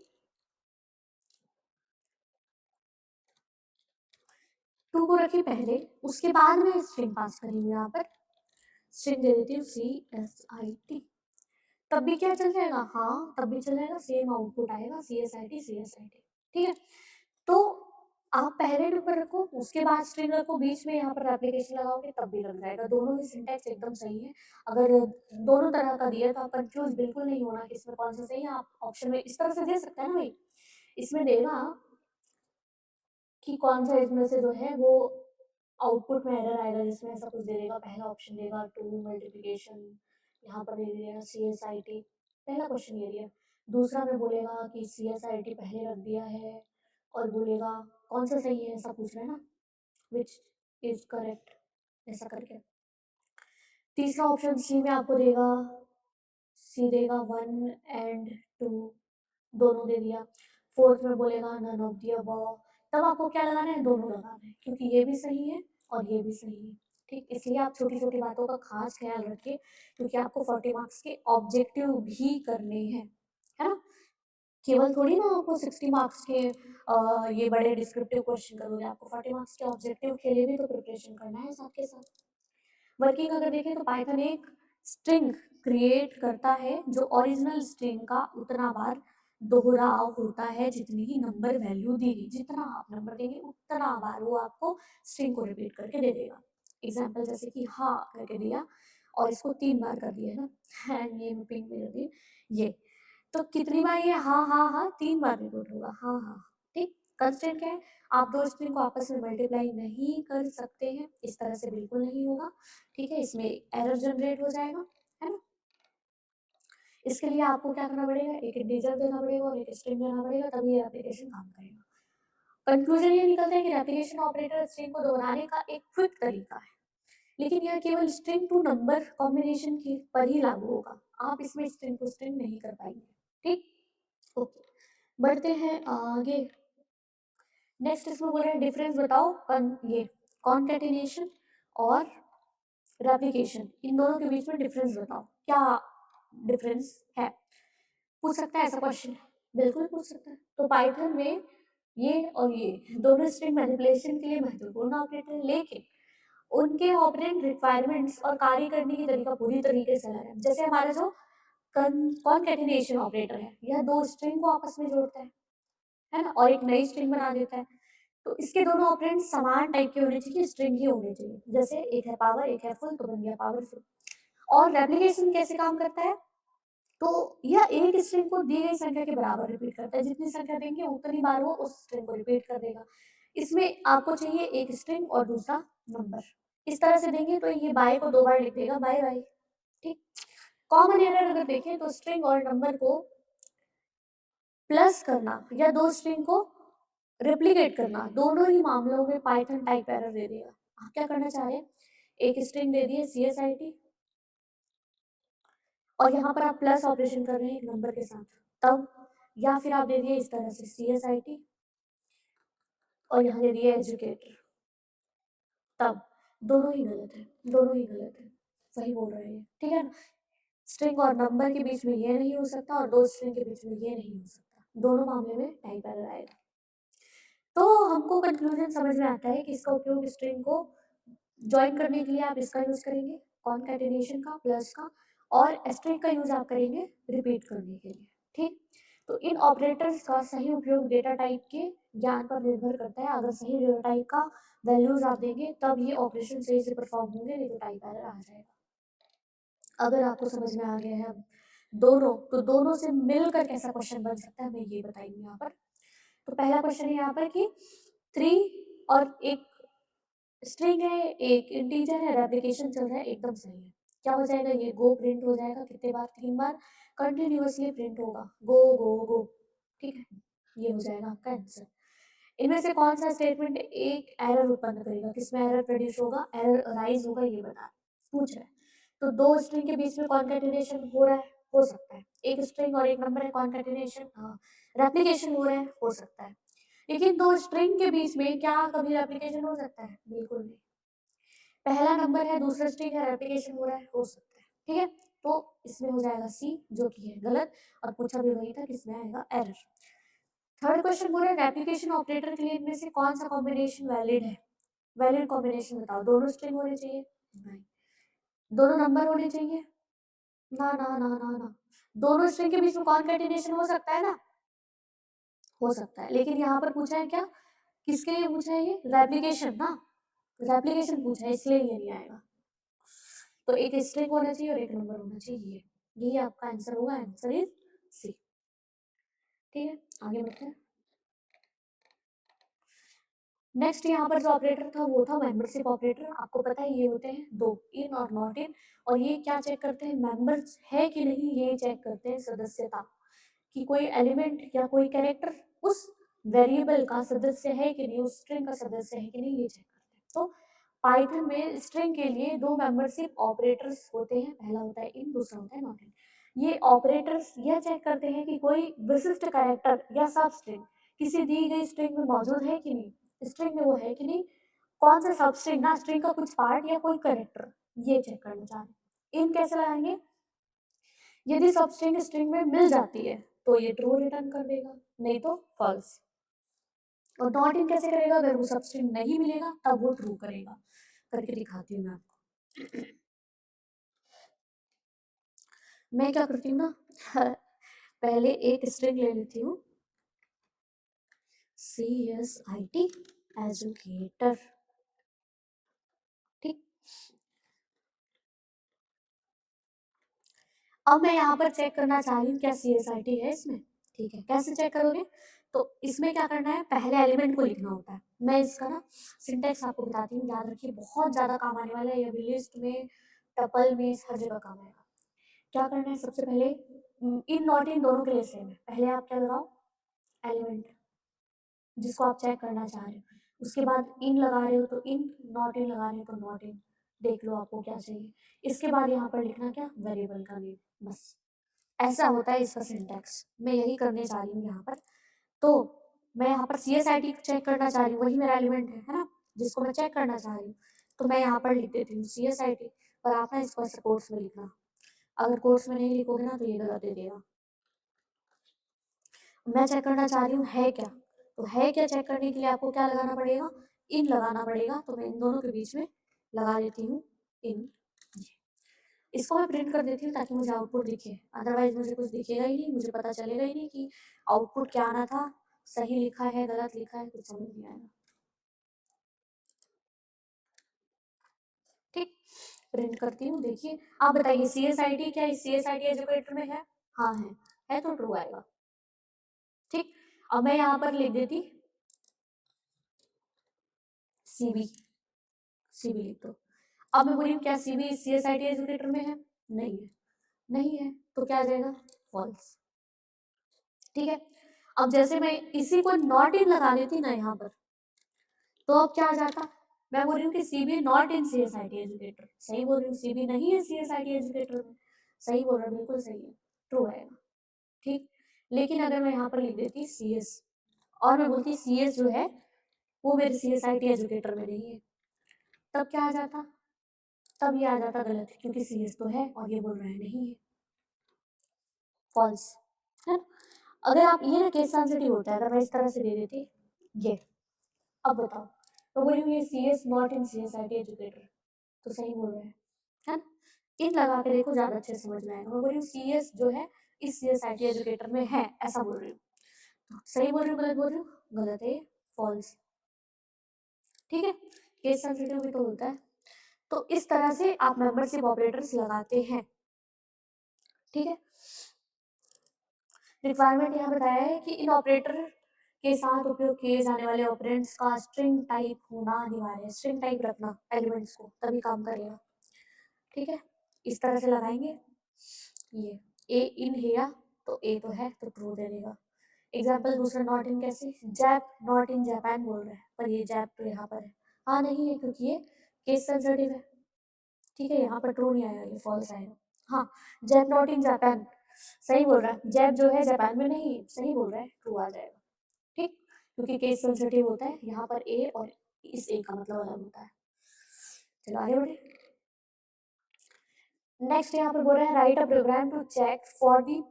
2 को रखी पहले, उसके बाद मैं स्ट्रिंग पास करी हूँ, यहाँ पर स्ट्रिंग दे देती हूँ CSIT, तब भी क्या चल जाएगा? हाँ, तब भी चल जाएगा, सेम आउटपुट आएगा CSIT। ठीक है, तो आप पहले नंबर रखो, उसके बाद स्ट्रिंग रखो, बीच में यहाँ पर एप्लीकेशन लगाओगे तब भी लग जाएगा। दोनों ही सिंटैक्स एकदम सही है। अगर दोनों तरह का दिया तो आप कंफ्यूज बिल्कुल नहीं होना कि इसमें कौन सा सही है। आप ऑप्शन में इस तरह से दे सकते हैं ना भाई, इसमें देगा कि कौन सा इसमें से जो है वो आउटपुट में एरर आएगा, जिसमें ऐसा कुछ दे देगा। पहला ऑप्शन देगा 2 मल्टीप्लिकेशन, यहाँ पर दे दिया CSIT, पहला क्वेश्चन ये दिया। दूसरा में बोलेगा कि CSIT पहले रख दिया है, और बोलेगा कौन सा सही है, ऐसा पूछ रहा है ना, विच इज करेक्ट, ऐसा करके। तीसरा ऑप्शन सी में आपको देगा, सी देगा 1 एंड 2 दोनों दे दिया। फोर्थ में बोलेगा नन ऑफ द अबव, तब आपको क्या लगाना है? दोनों लगाना है, क्योंकि ये भी सही है और ये भी सही है। ठीक, इसलिए आप छोटी छोटी बातों का खास ख्याल रखिए, क्योंकि आपको 40 मार्क्स के ऑब्जेक्टिव भी करने हैं, है ना। केवल थोड़ी ना आपको 60 मार्क्स के ये बड़े डिस्क्रिप्टिव क्वेश्चन करोगे, आपको 40 मार्क्स के ऑब्जेक्टिव के लिए भी तो प्रिपरेशन करना है साथ के साथ। वर्किंग अगर देखें तो पाइथन एक स्ट्रिंग क्रिएट करता है जो ओरिजिनल स्ट्रिंग का उतना बार दोहराव होता है जितनी ही नंबर वैल्यू दी गई। जितना आप नंबर देंगे उतना बार वो आपको स्ट्रिंग को रिपीट करके दे देगा। एग्जाम्पल जैसे कि हाँ करके दिया और इसको 3 बार कर दिया ना, ये पिंक में कर दी ये, तो कितनी बार ये हाँ हाँ हाँ 3 बार रिपीट होगा, हाँ हाँ। ठीक, कंस्ट्रेंट क्या है? आप दो स्ट्रिंग को आपस में मल्टीप्लाई नहीं कर सकते हैं, इस तरह से बिल्कुल नहीं होगा। ठीक है, इसमें एरर जनरेट हो जाएगा, है ना। इसके लिए आपको क्या करना पड़ेगा? एक इंटीजर देना पड़ेगा और एक स्ट्रिंग देना पड़ेगा, तभी ये एप्लीकेशन काम करेगा। कंक्लूजन ये निकलता है कि एप्लीकेशन ऑपरेटर स्ट्रिंग को दोहराने का एक क्विक तरीका है। लेकिन यह केवल स्ट्रिंग टू नंबर कॉम्बिनेशन की पर ही लागू होगा, आप इसमें स्ट्रिंग टू स्ट्रिंग नहीं कर पाएंगे। ठीक, ओके, बढ़ते हैं आगे। नेक्स्ट इसमें बोल रहे हैं डिफरेंस बताओ ये कॉन्केटिनेशन और रेप्लिकेशन, इन दोनों के बीच में डिफरेंस बताओ, क्या डिफरेंस है। पूछ सकता है ऐसा क्वेश्चन, बिल्कुल पूछ सकता है। तो पाइथन में ये और ये दोनों स्ट्रिंग मैनिपुलेशन के लिए महत्वपूर्ण ऑपरेटर है, लेकिन उनके ऑपरेंट रिक्वायरमेंट्स और कार्य करने की तरीका पूरी तरीके से अलग है। जैसे हमारा जो कॉन्केटिनेशन ऑपरेटर है, यह दो स्ट्रिंग को आपस में जोड़ता है ना, और एक नई स्ट्रिंग बना देता है। तो इसके दोनों ऑपरेंड समान टाइप के होने चाहिए, स्ट्रिंग ही होने चाहिए। जैसे एक है पावर, एक है फुल, तो बन गया पावरफुल। और रेप्लिकेशन कैसे काम करता है, तो यह एक स्ट्रिंग को दी गई संख्या के बराबर रिपीट करता है, जितनी संख्या देंगे उतनी बार वो उस स्ट्रिंग को रिपीट कर देगा। इसमें आपको चाहिए एक स्ट्रिंग और दूसरा नंबर, इस तरह से देंगे तो ये बाय को 2 बार लिख देगा, बाय बाय। ठीक, कॉमन एरर अगर देखें तो स्ट्रिंग और नंबर को प्लस करना या दो स्ट्रिंग को रेप्लिकेट करना, दोनों ही मामलों में पाइथन टाइप एरर दे देगा। आप क्या करना चाह रहे हैं, एक स्ट्रिंग दे दिए CSIT और यहाँ पर आप प्लस ऑपरेशन कर रहे हैं एक नंबर के साथ, तब, या फिर आप दे दिए इस तरह से CSIT और यहाँ दे दिए एजुकेटर, तब दोनों ही गलत है, दोनों ही गलत है, सही बोल रहे हैं, ठीक है ना। स्ट्रिंग और नंबर के बीच में ये नहीं हो सकता और दो स्ट्रिंग के बीच में ये नहीं हो सकता, दोनों मामले में टाइप एरर आएगा। तो हमको कंक्लूजन समझ में आता है कि इसका उपयोग स्ट्रिंग को जॉइन करने के लिए आप इसका यूज करेंगे, कॉन्कैटिनेशन का, प्लस का, और स्ट्रिंग का यूज आप करेंगे रिपीट करने के लिए। ठीक, तो इन ऑपरेटर्स का सही उपयोग डेटा टाइप के ज्ञान पर निर्भर करता है। अगर सही डेटा टाइप का वैल्यूज आप देंगे तब ये ऑपरेशन सही से परफॉर्म होंगे, नहीं तो टाइप एरर आ जाएगा। अगर आपको समझ में आ गया है अब दोनों, तो दोनों से मिलकर कैसा क्वेश्चन बन सकता है मैं ये बताऊंगी यहाँ पर। तो पहला क्वेश्चन है यहाँ पर कि 3 और एक स्ट्रिंग है, एक इंटीजर है, रेप्लिकेशन चल रहा है, एकदम सही है। क्या हो जाएगा, ये गो प्रिंट हो जाएगा, कितने बार, 3 बार कंटिन्यूअसली प्रिंट होगा, गो गो गो। ठीक है, ये हो जाएगा आपका आंसर। इनमें से कौन सा स्टेटमेंट एक एरर उत्पन्न करेगा, किसमें एरर प्रोड्यूस होगा, एरर अराइज होगा, ये बता पूछ रहा है। तो दो स्ट्रिंग के बीच में कॉन्कैटिनेशन हो रहा है, हो सकता है। एक स्ट्रिंग और एक नंबर है, कॉन्कैटिनेशन रेप्लिकेशन हो रहा है, हो सकता है। लेकिन दो स्ट्रिंग के बीच में क्या कभी रेप्लिकेशन हो सकता है, बिल्कुल नहीं। पहला नंबर है, दूसरा स्ट्रिंग है, रेप्लिकेशन हो रहा है, हो सकता है। ठीक है, तो इसमें हो जाएगा सी, जो कि है गलत, और पूछा भी वही था, किसमें आएगा एरर। थर्ड क्वेश्चन बोल रहे हैं रेप्लिकेशन ऑपरेटर के लिए इनमें से कौन सा कॉम्बिनेशन वैलिड है, वैलिड कॉम्बिनेशन बताओ। दोनों स्ट्रिंग होने चाहिए, नहीं। दोनों नंबर होने चाहिए, ना ना ना ना ना। दोनों स्ट्रिंग के बीच में कॉन्कैटिनेशन हो सकता है ना, हो सकता है, लेकिन यहाँ पर पूछा है क्या, किसके लिए पूछा है, ये रेप्लिकेशन ना, रेप्लिकेशन पूछा है, इसलिए ये नहीं आएगा। तो एक स्ट्रिंग होना चाहिए और एक नंबर होना चाहिए, यही आपका आंसर होगा, आंसर इज सी। ठीक है, आगे बढ़ते हैं। नेक्स्ट यहाँ पर जो ऑपरेटर था वो था मेंबरशिप ऑपरेटर। आपको पता है ये होते हैं दो, इन और नॉट इन, और ये क्या चेक करते हैं, मेंबर्स है कि नहीं, ये चेक करते हैं सदस्यता, कि कोई एलिमेंट या कोई कैरेक्टर उस वेरिएबल का सदस्य है कि नहीं, उस स्ट्रिंग का सदस्य है कि नहीं, ये चेक करते हैं। तो पाइथन में स्ट्रिंग के लिए दो मेंबरशिप ऑपरेटर्स होते हैं, पहला होता है इन, दूसरा होता है नॉट इन। ये ऑपरेटर्स यह चेक करते हैं कि कोई विशिष्ट कैरेक्टर या सब स्ट्रिंग किसी दी गई स्ट्रिंग में मौजूद है कि नहीं, स्ट्रिंग में वो है कि नहीं, कौन सा सब स्ट्रिंग ना, स्ट्रिंग का कुछ पार्ट या कोई कैरेक्टर, ये चेक करना चाह रहे हैं। इन कैसे लगाएंगे, यदि सब स्ट्रिंग स्ट्रिंग में मिल जाती है तो ये ट्रू रिटर्न कर देगा, नहीं तो फॉल्स। और नॉट इन कैसे करेगा, अगर वो सब स्ट्रिंग नहीं मिलेगा तब वो ट्रू करेगा। करके दिखाती हूँ मैं आपको। मैं क्या करती हूँ ना, पहले एक स्ट्रिंग ले लेती हूँ, CSIT एजुकेटर। ठीक, अब मैं यहाँ पर चेक करना चाह रही हूँ क्या CSIT है इसमें। ठीक है, कैसे चेक करोगे, तो इसमें क्या करना है, पहले एलिमेंट को लिखना होता है। मैं इसका ना सिंटेक्स आपको बताती हूँ, याद रखिए, बहुत ज्यादा काम आने वाला है, ये भी लिस्ट में, टपल में, हर जगह काम आएगा। क्या करना है, सबसे पहले इन नॉट इन दोनों के लिए सेम है, पहले आप क्या लगाओ, एलिमेंट जिसको आप चेक करना चाह रहे हो, उसके बाद इन लगा रहे हो तो इन, नॉट इन लगा रहे हो तो नॉट इन, देख लो आपको क्या चाहिए। इसके बाद यहाँ पर लिखना क्या, वेरिएबल का नेम, बस ऐसा होता है इसका सिंटैक्स। मैं यही करने जा रही हूँ यहाँ पर। तो मैं यहाँ पर CSID चेक करना चाह रही हूँ, वही मेरा एलिमेंट है ना, जिसको मैं चेक करना चाह रही हूँ। तो मैं यहाँ पर लिख देती हूँ CSID, पर आप ना इसको ऐसे कोट्स में लिखना। अगर कोर्स में नहीं लिखोगे ना तो ये गलत दे देगा। मैं चेक करना चाह रही हूँ है क्या, तो है क्या चेक करने के लिए आपको क्या लगाना पड़ेगा, इन लगाना पड़ेगा। तो मैं इन दोनों के बीच में लगा देती हूँ इन। इसको मैं प्रिंट कर देती हूँ ताकि मुझे आउटपुट दिखे, अदरवाइज मुझे कुछ दिखेगा ही नहीं, मुझे पता चलेगा ही नहीं कि आउटपुट क्या आना था, सही लिखा है गलत लिखा है, कुछ समझ नहीं आएगा। ठीक, प्रिंट करती हूँ। देखिए आप बताइए CSID क्या इस CSID एजुकेटर में है, हाँ है तो ट्रू आएगा। ठीक, अब मैं यहाँ पर लिख देती CB, CB लिख दो। अब मैं बोली क्या CB इस CSID एजुकेटर में है, नहीं है, नहीं है तो क्या आ जाएगा, फॉल्स। ठीक है, अब जैसे मैं इसी को नॉट इन लगा देती ना यहाँ पर, तो अब क्या आ जाता, मैं बोल रही हूँ कि CB not in CSID educator, सही बोल रही हूँ, CB नहीं है CSID एजुकेटर में, सही बोल रहा हूँ, बिल्कुल सही है, ट्रू आएगा। ठीक, लेकिन अगर मैं यहाँ पर लिख देती CS और मैं बोलती CS जो है वो मेरे CSID एजुकेटर में नहीं है, तब क्या आ जाता, तब ये आ जाता गलत, क्योंकि CS तो है और ये बोल रहे हैं नहीं है, फॉल्स है। अगर आप ये ना केस सेंसिटिव होता है, अगर मैं इस तरह से दे देती ये, अब बताओ, तो बोली ये CS not in CSID educator, तो सही बोल रहे हैं, है ना। इन लगा के देखो ज्यादा अच्छे से समझ में आएगा। मैं बोल रही हूँ CS जो है इस CSID एजुकेटर में है, ऐसा बोल रही हूँ, तो सही बोल रही हूँ गलत बोल रही हूँ, गलत है, फॉल्स। ठीक है, केस सेंसिटिव भी तो होता है। तो इस तरह से आप मेंबरशिप ऑपरेटर्स लगाते हैं। ठीक है, रिक्वायरमेंट यहाँ बताया है कि इन ऑपरेटर के साथ उपयोग किए जाने वाले ऑपरेंड्स का स्ट्रिंग टाइप होना अनिवार्य है, स्ट्रिंग टाइप रखना एलिमेंट्स को, तभी काम करेगा। ठीक है, इस तरह से लगाएंगे। ये ए इन है तो ए तो है तो ट्रू दे देगा। एग्जाम्पल दूसरा नॉट इन कैसे, जैप नॉट इन जापान बोल रहा है, पर ये जैप तो यहाँ पर है, हाँ नहीं है क्योंकि ये केस सेंसिटिव है। ठीक है, यहाँ पर ट्रू नहीं आएगा, ये फॉल्स आएगा। हाँ, जैप नॉट इन जापान, सही बोल रहा है, जैप जो है जापान में नहीं, सही बोल रहा है, ट्रू आ जाएगा। ठीक, क्योंकि केस सेंसिटिव होता है, यहाँ पर ए और इस ए का मतलब अलग होता है। चलो आगे बढ़े। नेक्स्ट यहाँ पर बोल रहे हैं write a program to check for the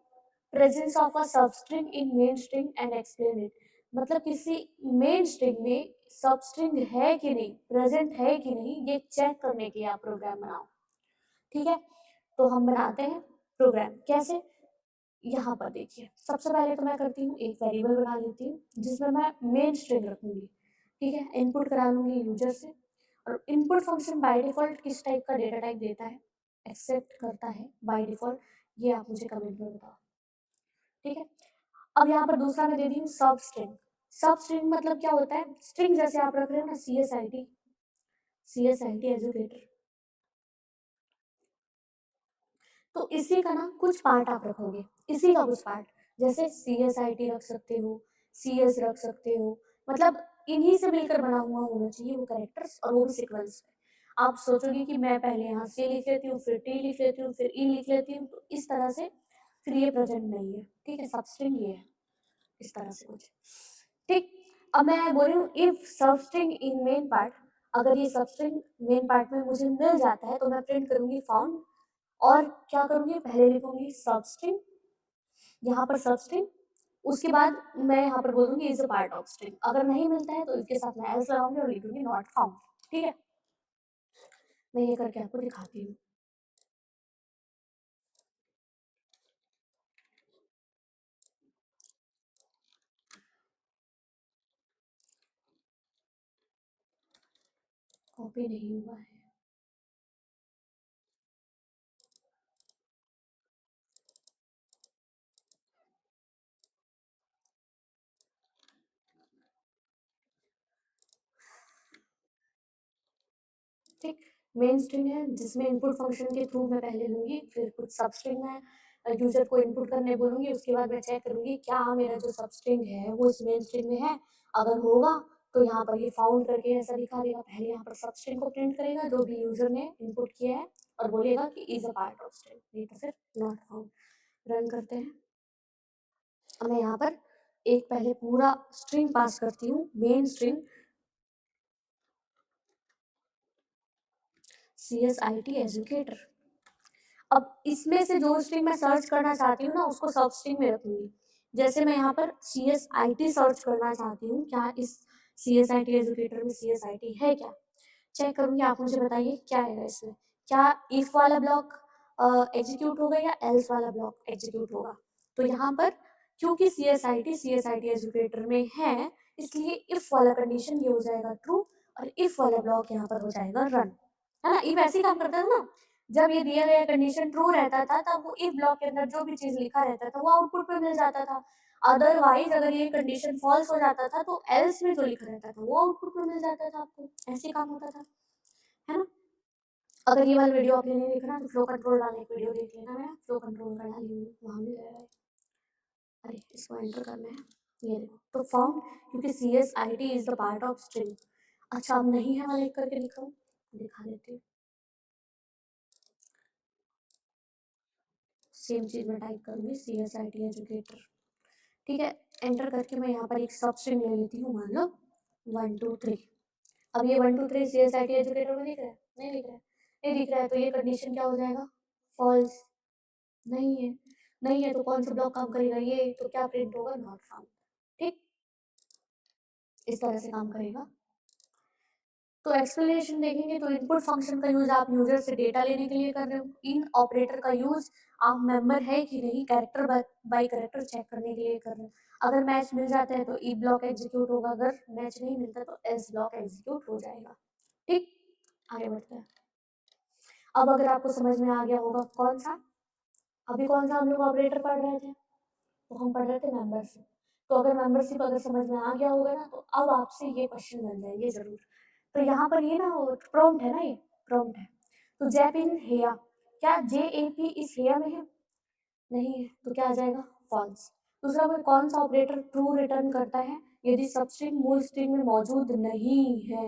presence of a substring in main string and explain it. मतलब किसी मेन स्ट्रिंग में सबस्ट्रिंग है कि नहीं, प्रेजेंट है कि नहीं, ये चेक करने के लिए आप प्रोग्राम बनाओ। ठीक है, तो हम बनाते हैं प्रोग्राम कैसे, यहाँ पर देखिए सबसे पहले तो मैं करती हूँ एक वेरिएबल बना लेती हूँ जिसमें मैं मेन स्ट्रिंग रखूंगी। ठीक है, इनपुट करा लूंगी यूजर से, और इनपुट फंक्शन बाय डिफॉल्ट किस टाइप का डेटा टाइप देता है, एक्सेप्ट करता है बाय डिफॉल्ट, ये आप मुझे कमेंट में बताओ। ठीक है, अब यहाँ पर दूसरा मैं दे दी हूँ सब स्ट्रिंग। सब स्ट्रिंग मतलब क्या होता है, स्ट्रिंग जैसे आप रख रहे हो ना CSID एजुकेटर, तो इसी का ना कुछ पार्ट आप रखोगे, इसी का कुछ पार्ट, जैसे CSIT रख सकते हो, CS रख सकते हो, मतलब इन्हीं से मिलकर बना हुआ होना चाहिए वो कैरेक्टर्स, और वो भी सीक्वेंस में। आप सोचोगे कि मैं पहले यहाँ C लिख लेती हूँ, फिर T लिख लेती हूँ, फिर E लिख लेती हूँ, तो इस तरह से फिर ये प्रेजेंट नहीं है। ठीक है, सबस्ट्रिंग ये है, इस तरह से कुछ। ठीक, अब मैं बोल रही हूँ if substring in main part, अगर ये सबस्ट्रिंग मेन पार्ट में मुझे मिल जाता है तो मैं प्रिंट करूंगी फाउंड, और क्या करूंगी, पहले लिखूंगी सबस्ट्रिंग, यहाँ पर सबस्ट्रिंग, उसके बाद मैं यहाँ पर बोलूंगी is a part of string. अगर नहीं मिलता है तो इसके साथ मैं एल्स लगाऊंगी और लिखूंगी नॉट फाउंड। ठीक है, मैं ये करके आपको दिखाती हूँ। कॉपी नहीं हुआ है, ठीक। मेन स्ट्रिंग है जिसमें इनपुट फंक्शन के थ्रू मैं पहले लूंगी, फिर कुछ सब स्ट्रिंग है यूजर को इनपुट करने बोलूंगी, उसके बाद मैं चेक करूंगी क्या मेरा जो सब स्ट्रिंग है वो इस मेन स्ट्रिंग में है, अगर होगा तो यहाँ पर ये फाउंड करके ऐसा दिखा देगा। पहले यहाँ पर सब स्ट्रिंग को प्रिंट करेगा जो भी यूजर ने इनपुट किया है और बोलेगा कि is a part of string, नहीं तो फिर नॉट फाउंड। रन करते हैं। अब मैं यहाँ पर एक पहले पूरा स्ट्रिंग पास करती हूँ, मेन स्ट्रिंग CSIT एजुकेटर। अब इसमें से जो स्ट्रिंग मैं सर्च करना चाहती हूँ ना उसको सब स्ट्रिंग में रखूंगी। जैसे मैं यहाँ पर CSIT सर्च करना चाहती हूँ, क्या इस CSIT एजुकेटर में CSIT है क्या, चेक करूंगी। आप मुझे बताइए क्या है इसमें, क्या इफ वाला ब्लॉक एग्जीक्यूट होगा या एल्स वाला ब्लॉक एग्जीक्यूट होगा। तो यहाँ पर क्योंकि CSIT एजुकेटर में है इसलिए इफ वाला कंडीशन ये हो जाएगा ट्रू और इफ वाला ब्लॉक यहाँ पर हो जाएगा रन, है ना। इफ ऐसे ही काम करता था ना, जब ये दिया गया कंडीशन ट्रू रहता था तब वो इफ ब्लॉक के अंदर जो भी चीज लिखा रहता था वो आउटपुट पे मिल जाता था। अदरवाइज अगर ये कंडीशन फॉल्स हो जाता था तो एल्स में जो लिखा रहता था वो आउटपुट पे मिल जाता था आपको। ऐसे काम होता था, है ना। अगर ये वाला वीडियो आपने नहीं देखना तो फ्लो कंट्रोल वाला एक वीडियो देख लेना, मैं फ्लो कंट्रोल का डाली हुई वहां मिल जाएगा। अरे इसको एंटर करना है, ये देखो तो फाउंड, क्योंकि CSIT is the part of string. अच्छा अब नहीं है वाला एक करके दिखाओ, दिखा देती हूँ। सेम चीज में टाइप करूंगी CSIT एजुकेटर, ठीक है। एंटर करके मैं यहाँ पर एक सब स्ट्रिंग ले लेती हूँ, मान लो 1 2 3। अब ये 1 2 3 CSIT एजुकेटर में दिख रहा है, नहीं दिख रहा है, नहीं दिख रहा है, तो ये कंडीशन क्या हो जाएगा, फॉल्स। नहीं है, नहीं है तो कौन सा ब्लॉक काम करेगा, ये तो क्या प्रिंट होगा, नॉट फाउंड। ठीक, इस तरह से काम करेगा। तो एक्सप्लेनेशन देखेंगे तो इनपुट फंक्शन का यूज आप यूजर से डेटा लेने के लिए कर रहे हो। इन ऑपरेटर का यूज आप मेंबर है कि नहीं कैरेक्टर बाय कैरेक्टर चेक करने के लिए कर रहे हो। अगर मैच मिल जाता है तो ई ब्लॉक एग्जीक्यूट होगा, अगर मैच नहीं मिलता तो एस ब्लॉक एग्जीक्यूट हो जाएगा। ठीक, आगे बढ़ते हैं। अब अगर आपको समझ में आ गया होगा कौन सा, अभी कौन सा हम लोग ऑपरेटर पढ़ रहे थे, तो हम पढ़ रहे थे मेंबरशिप। तो अगर मेंबरशिप अगर समझ में आ गया होगा ना तो अब आपसे ये क्वेश्चन बन जाएंगे जरूर। तो यहाँ पर ये ना प्रॉम्प्ट है ना, ये प्रॉम्प्ट है। तो जैप इन हेया, क्या JAP इस हेया में है, नहीं है तो क्या आ जाएगा, फॉल्स। दूसरा कोई कौन सा ऑपरेटर ट्रू रिटर्न करता है यदि सबस्ट्रिंग मूल स्ट्रिंग में मौजूद नहीं है,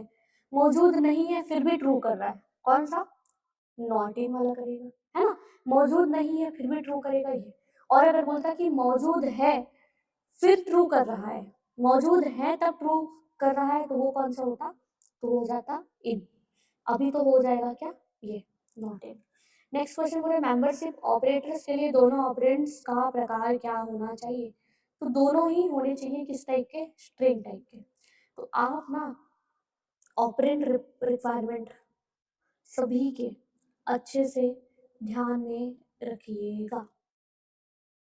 मौजूद नहीं है फिर भी ट्रू कर रहा है, कौन सा, नॉट इन वाला करेगा, है ना। मौजूद नहीं है फिर भी ट्रू करेगा ये। और अगर बोलता कि मौजूद है फिर ट्रू कर रहा है, मौजूद है तब ट्रू कर रहा है, तो वो कौन सा होता, तो हो जाता इन। अभी तो हो जाएगा क्या, ये नॉट इन। नेक्स्ट क्वेश्चन बोले मेंबरशिप ऑपरेटर्स के लिए दोनों ऑपरेंड्स का प्रकार क्या होना चाहिए। तो दोनों ही होने चाहिए, किस टाइप के, स्ट्रिंग टाइप के। तो आप ना ऑपरेंड रिक्वायरमेंट सभी के अच्छे से ध्यान में रखिएगा,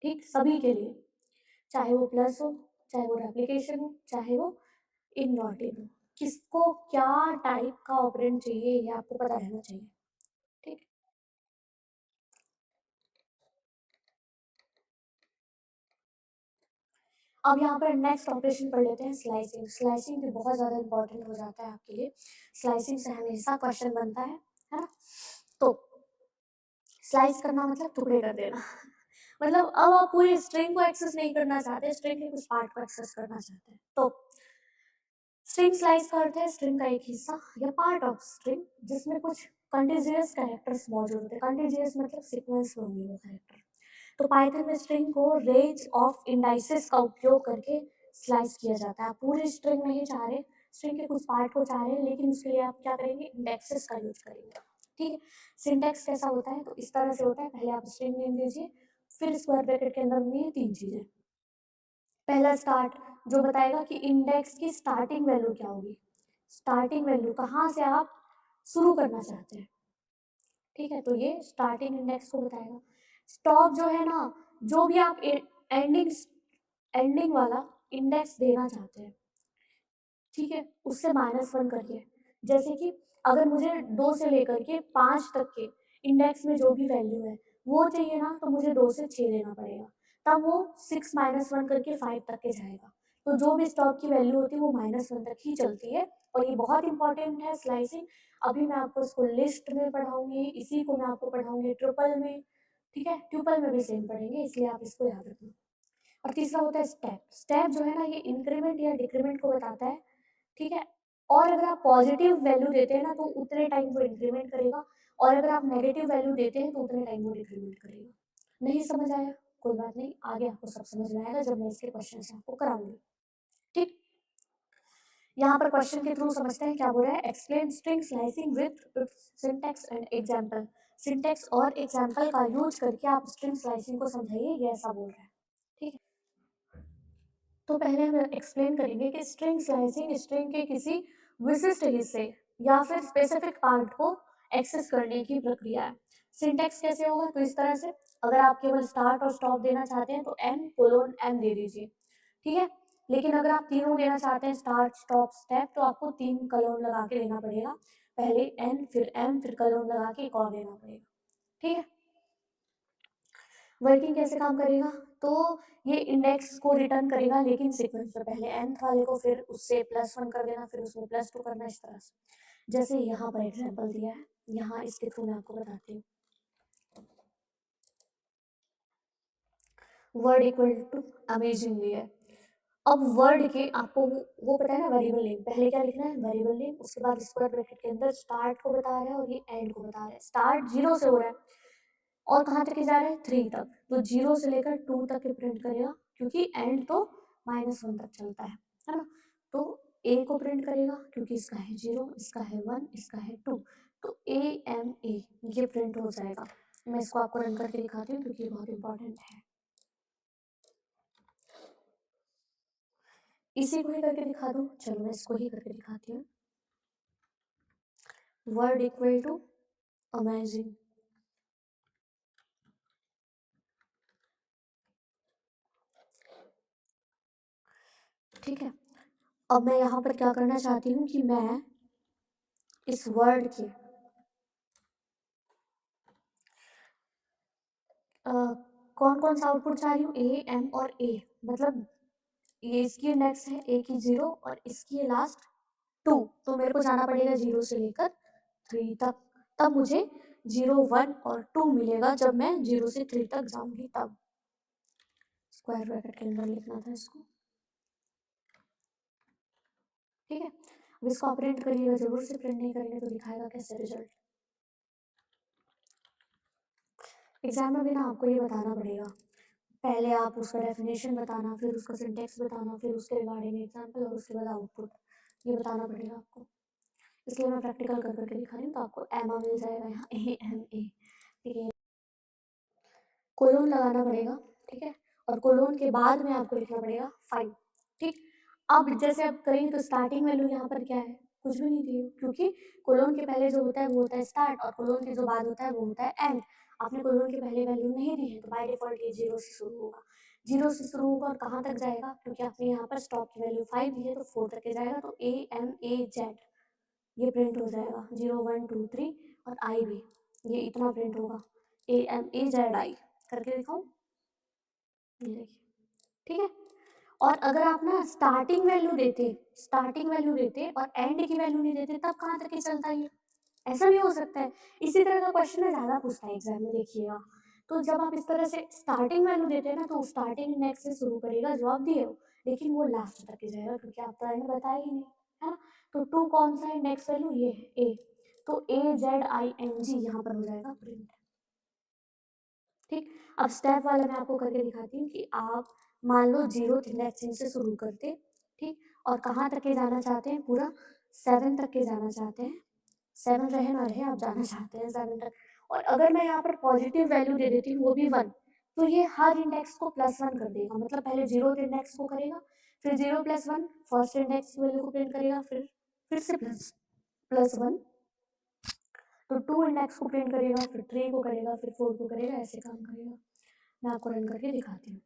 ठीक, सभी के लिए, चाहे वो प्लस हो, चाहे वो रेप्लिकेशन हो, चाहे वो इन नॉट इन हो, किसको क्या टाइप का ऑपरेंड चाहिए ये आपको पता रहना चाहिए। ठीक, अब यहाँ पर नेक्स्ट ऑपरेशन पढ़ लेते हैं स्लाइसिंग। स्लाइसिंग भी बहुत ज़्यादा इंपॉर्टेंट हो जाता है आपके लिए, स्लाइसिंग से हमेशा क्वेश्चन बनता है ना। तो स्लाइस करना मतलब टुकड़े कर देना मतलब अब आप पूरी स्ट्रिंग को एक्सेस नहीं करना चाहते, स्ट्रिंग के कुछ पार्ट को एक्सेस करना चाहते हैं। तो स्ट्रिंग स्लाइस का अर्थ है स्ट्रिंग का एक हिस्सा या पार्ट ऑफ स्ट्रिंग जिसमें कुछ कंटीजियस कैरेक्टर्स मौजूद होते हैं। कंटीजियस मतलब सीक्वेंस में होंगे वो कैरेक्टर। तो पाइथन में स्ट्रिंग को रेंज ऑफ इंडाइसेस का उपयोग करके स्लाइस किया जाता है। आप पूरी स्ट्रिंग नहीं चाह रहे, स्ट्रिंग के कुछ पार्ट को चाह रहे हैं, लेकिन उसके लिए आप क्या करेंगे, इंडेक्सेस का यूज करेंगे। ठीक है, सिंटेक्स कैसा होता है, तो इस तरह से होता है, पहले आप स्ट्रिंग नेम दीजिए, फिर स्क्वायर ब्रैकेट के अंदर होंगी ये तीन चीजें। पहला स्टार्ट जो बताएगा कि इंडेक्स की स्टार्टिंग वैल्यू क्या होगी, स्टार्टिंग वैल्यू कहाँ से आप शुरू करना चाहते हैं। ठीक है, तो ये स्टार्टिंग इंडेक्स को बताएगा। स्टॉप जो है ना, जो भी आप एंडिंग एंडिंग वाला इंडेक्स देना चाहते हैं, ठीक है, उससे -1 करिए। जैसे कि अगर मुझे 2 से लेकर के 5 तक के इंडेक्स में जो भी वैल्यू है वो चाहिए ना, तो मुझे 2 से 6 देना पड़ेगा, तब वो 6 -1 करके 5 तक के जाएगा। तो जो भी स्टॉप की वैल्यू होती है वो -1 तक ही चलती है, और ये बहुत इंपॉर्टेंट है स्लाइसिंग। अभी मैं आपको इसको लिस्ट में पढ़ाऊंगी, इसी को मैं आपको पढ़ाऊंगी ट्रिपल में, ठीक है, ट्यूपल में भी सेम पढ़ेंगे, इसलिए आप इसको याद रखना। और तीसरा होता है स्टेप। स्टेप जो है ना, ये इंक्रीमेंट या डिक्रीमेंट को बताता है। ठीक है। और अगर आप पॉजिटिव वैल्यू देते हैं ना तो उतने टाइम वो इंक्रीमेंट करेगा, और अगर आप नेगेटिव वैल्यू देते हैं तो उतने टाइम वो डिक्रीमेंट करेगा। नहीं समझ आया? कोई बात नहीं, आगे आपको सब समझ में आएगा जब मैं इसके क्वेश्चन आपको कराऊंगी। ठीक, यहाँ पर क्वेश्चन के थ्रू समझते हैं क्या बोल रहा है। Explain string slicing with syntax and example. Syntax और एग्जांपल का यूज करके आप स्ट्रिंग स्लाइसिंग को समझाइए, ये ऐसा बोल रहा है। ठीक है, तो पहले हम एक्सप्लेन करेंगे कि स्ट्रिंग स्लाइसिंग स्ट्रिंग के किसी विशिष्ट हिस्से या फिर स्पेसिफिक पार्ट को एक्सेस करने की प्रक्रिया है। सिंटैक्स कैसे होगा, तो इस तरह से अगर आप केवल स्टार्ट और स्टॉप देना चाहते हैं तो एन कोलोन एन दे दीजिए, ठीक है। लेकिन अगर आप तीनों देना चाहते हैं, स्टार्ट स्टॉप स्टेप, तो आपको 3 कलोन लगा के देना पड़ेगा। पहले एन फिर एम फिर कलोन लगा के एक और देना पड़ेगा, ठीक है। वर्किंग कैसे काम करेगा, तो ये इंडेक्स को रिटर्न करेगा लेकिन सीक्वेंस में, पहले nth वाले को फिर उससे +1 कर देना, फिर उसमें +2 करना, इस तरह से। जैसे यहाँ पर एग्जांपल दिया है, यहाँ इसके थ्रू मैं आपको बताती हूँ। वर्ड इक्वल टू अमेजिंग है। अब वर्ड के आपको वो पता है ना, वेरिएबल नेम, पहले क्या लिखना है, वेरिएबल नेम, उसके बाद स्क्वायर ब्रैकेट के अंदर स्टार्ट को बता रहा है और ये एंड को बता रहा है। स्टार्ट 0 से हो रहा है और कहाँ तक जा रहा है, 3 तक, तो 0 से लेकर 2 तक प्रिंट करेगा, क्योंकि एंड तो -1 तक चलता है ना। तो ए को प्रिंट करेगा क्योंकि इसका है 0, इसका है 1, इसका है 2, तो AMA ये प्रिंट हो जाएगा। मैं इसको आपको रन करके दिखाती हूँ क्योंकि ये बहुत इंपॉर्टेंट है। इसी को ही करके दिखा दूँ, चलो मैं इसको ही करके दिखाती हूँ। वर्ड इक्वल टू अमेजिंग, ठीक है। अब मैं यहाँ पर क्या करना चाहती हूँ कि मैं इस वर्ड के कौन कौन सा आउटपुट चाह रही हूँ, ए एम और ए, मतलब ये इसकी इंडेक्स है ए की 0 और इसकी लास्ट 2, तो मेरे को जाना पड़ेगा 0 से लेकर 3 तक, तब मुझे 0 1 और 2 मिलेगा। जब मैं 0 से 3 तक जाऊंगी तब स्क्वायर ब्रैकेट के अंदर लिखना था इसको, ठीक है। अब इसको आप प्रिंट करिएगा, जरूर से प्रिंट नहीं करेंगे तो दिखाएगा कैसे रिजल्ट। एग्जाम में भी ना आपको ये बताना पड़ेगा, पहले आप उसका डेफिनेशन बताना, फिर उसका सिंटेक्स बताना, फिर उसके रिगार्डिंग एग्जाम्पल और उसके बाद आउटपुट, ये बताना पड़ेगा आपको। इसलिए मैं प्रैक्टिकल कर करके दिखा रही हूँ, तो आपको एमा मिल जाएगा यहाँ, AMA, ठीक है। कोलोन लगाना पड़ेगा, ठीक है, और कोलोन के बाद में आपको लिखना पड़ेगा 5, ठीक। अब जैसे आप करेंगे तो स्टार्टिंग वैल्यू यहाँ पर क्या है, कुछ भी नहीं दी है, क्योंकि कोलोन के पहले जो होता है वो होता है स्टार्ट, और कोलोन के जो बाद होता है वो होता है एंड। आपने कोलोन के पहले वैल्यू नहीं दी है तो बाय डिफॉल्ट ये 0 से शुरू होगा, 0 से शुरू होगा और कहाँ तक जाएगा, क्योंकि आपने यहाँ पर स्टॉप की वैल्यू 5 दी है तो 4 तक के जाएगा, तो AMAZ ये प्रिंट हो जाएगा, 0 1 2 3 और आई भी, ये इतना प्रिंट होगा, AMAZI करके दिखाऊं, ये देखिए, ठीक है। और अगर आप ना स्टार्टिंग वैल्यू देते और एंड की वैल्यू नहीं देते, तब कहाँ तक के चलता है ये, ऐसा भी हो सकता है। इसी तरह का क्वेश्चन है, ज़्यादा पूछता है एग्जाम में, देखिएगा। तो जब आप इस तरह से स्टार्टिंग वैल्यू देते हैं ना, तो स्टार्टिंग इंडेक्स से शुरू करेगा जो आप दिए हो, लेकिन वो लास्ट तक ही जाएगा क्योंकि आप तो एंड बताया ही नहीं, है ना। तो 2 कौन सा इंडेक्स वैल्यू, ये है ए, तो AZING यहाँ पर हो जाएगा प्रिंट, ठीक। अब स्टेप वाला मैं आपको करके दिखाती हूँ कि आप मान लो 0 इंडेक्सिंग से शुरू करते, ठीक, और कहाँ तक के जाना चाहते हैं, पूरा 7 तक के जाना चाहते हैं, 7 रहे ना रहे, आप जाना चाहते हैं 7 तक। और अगर मैं यहाँ पर पॉजिटिव वैल्यू दे देती हूँ, वो भी 1, तो ये हर इंडेक्स को +1 कर देगा, मतलब पहले 0 इंडेक्स को करेगा, फिर 0 + 1 फर्स्ट इंडेक्स वैल्यू को प्रिंट करेगा, फिर से +1, तो 2 इंडेक्स को प्रिंट करेगा, फिर 3 को करेगा, फिर 4 को करेगा, ऐसे काम करेगा। मैं आपको रन करके दिखाती हूँ,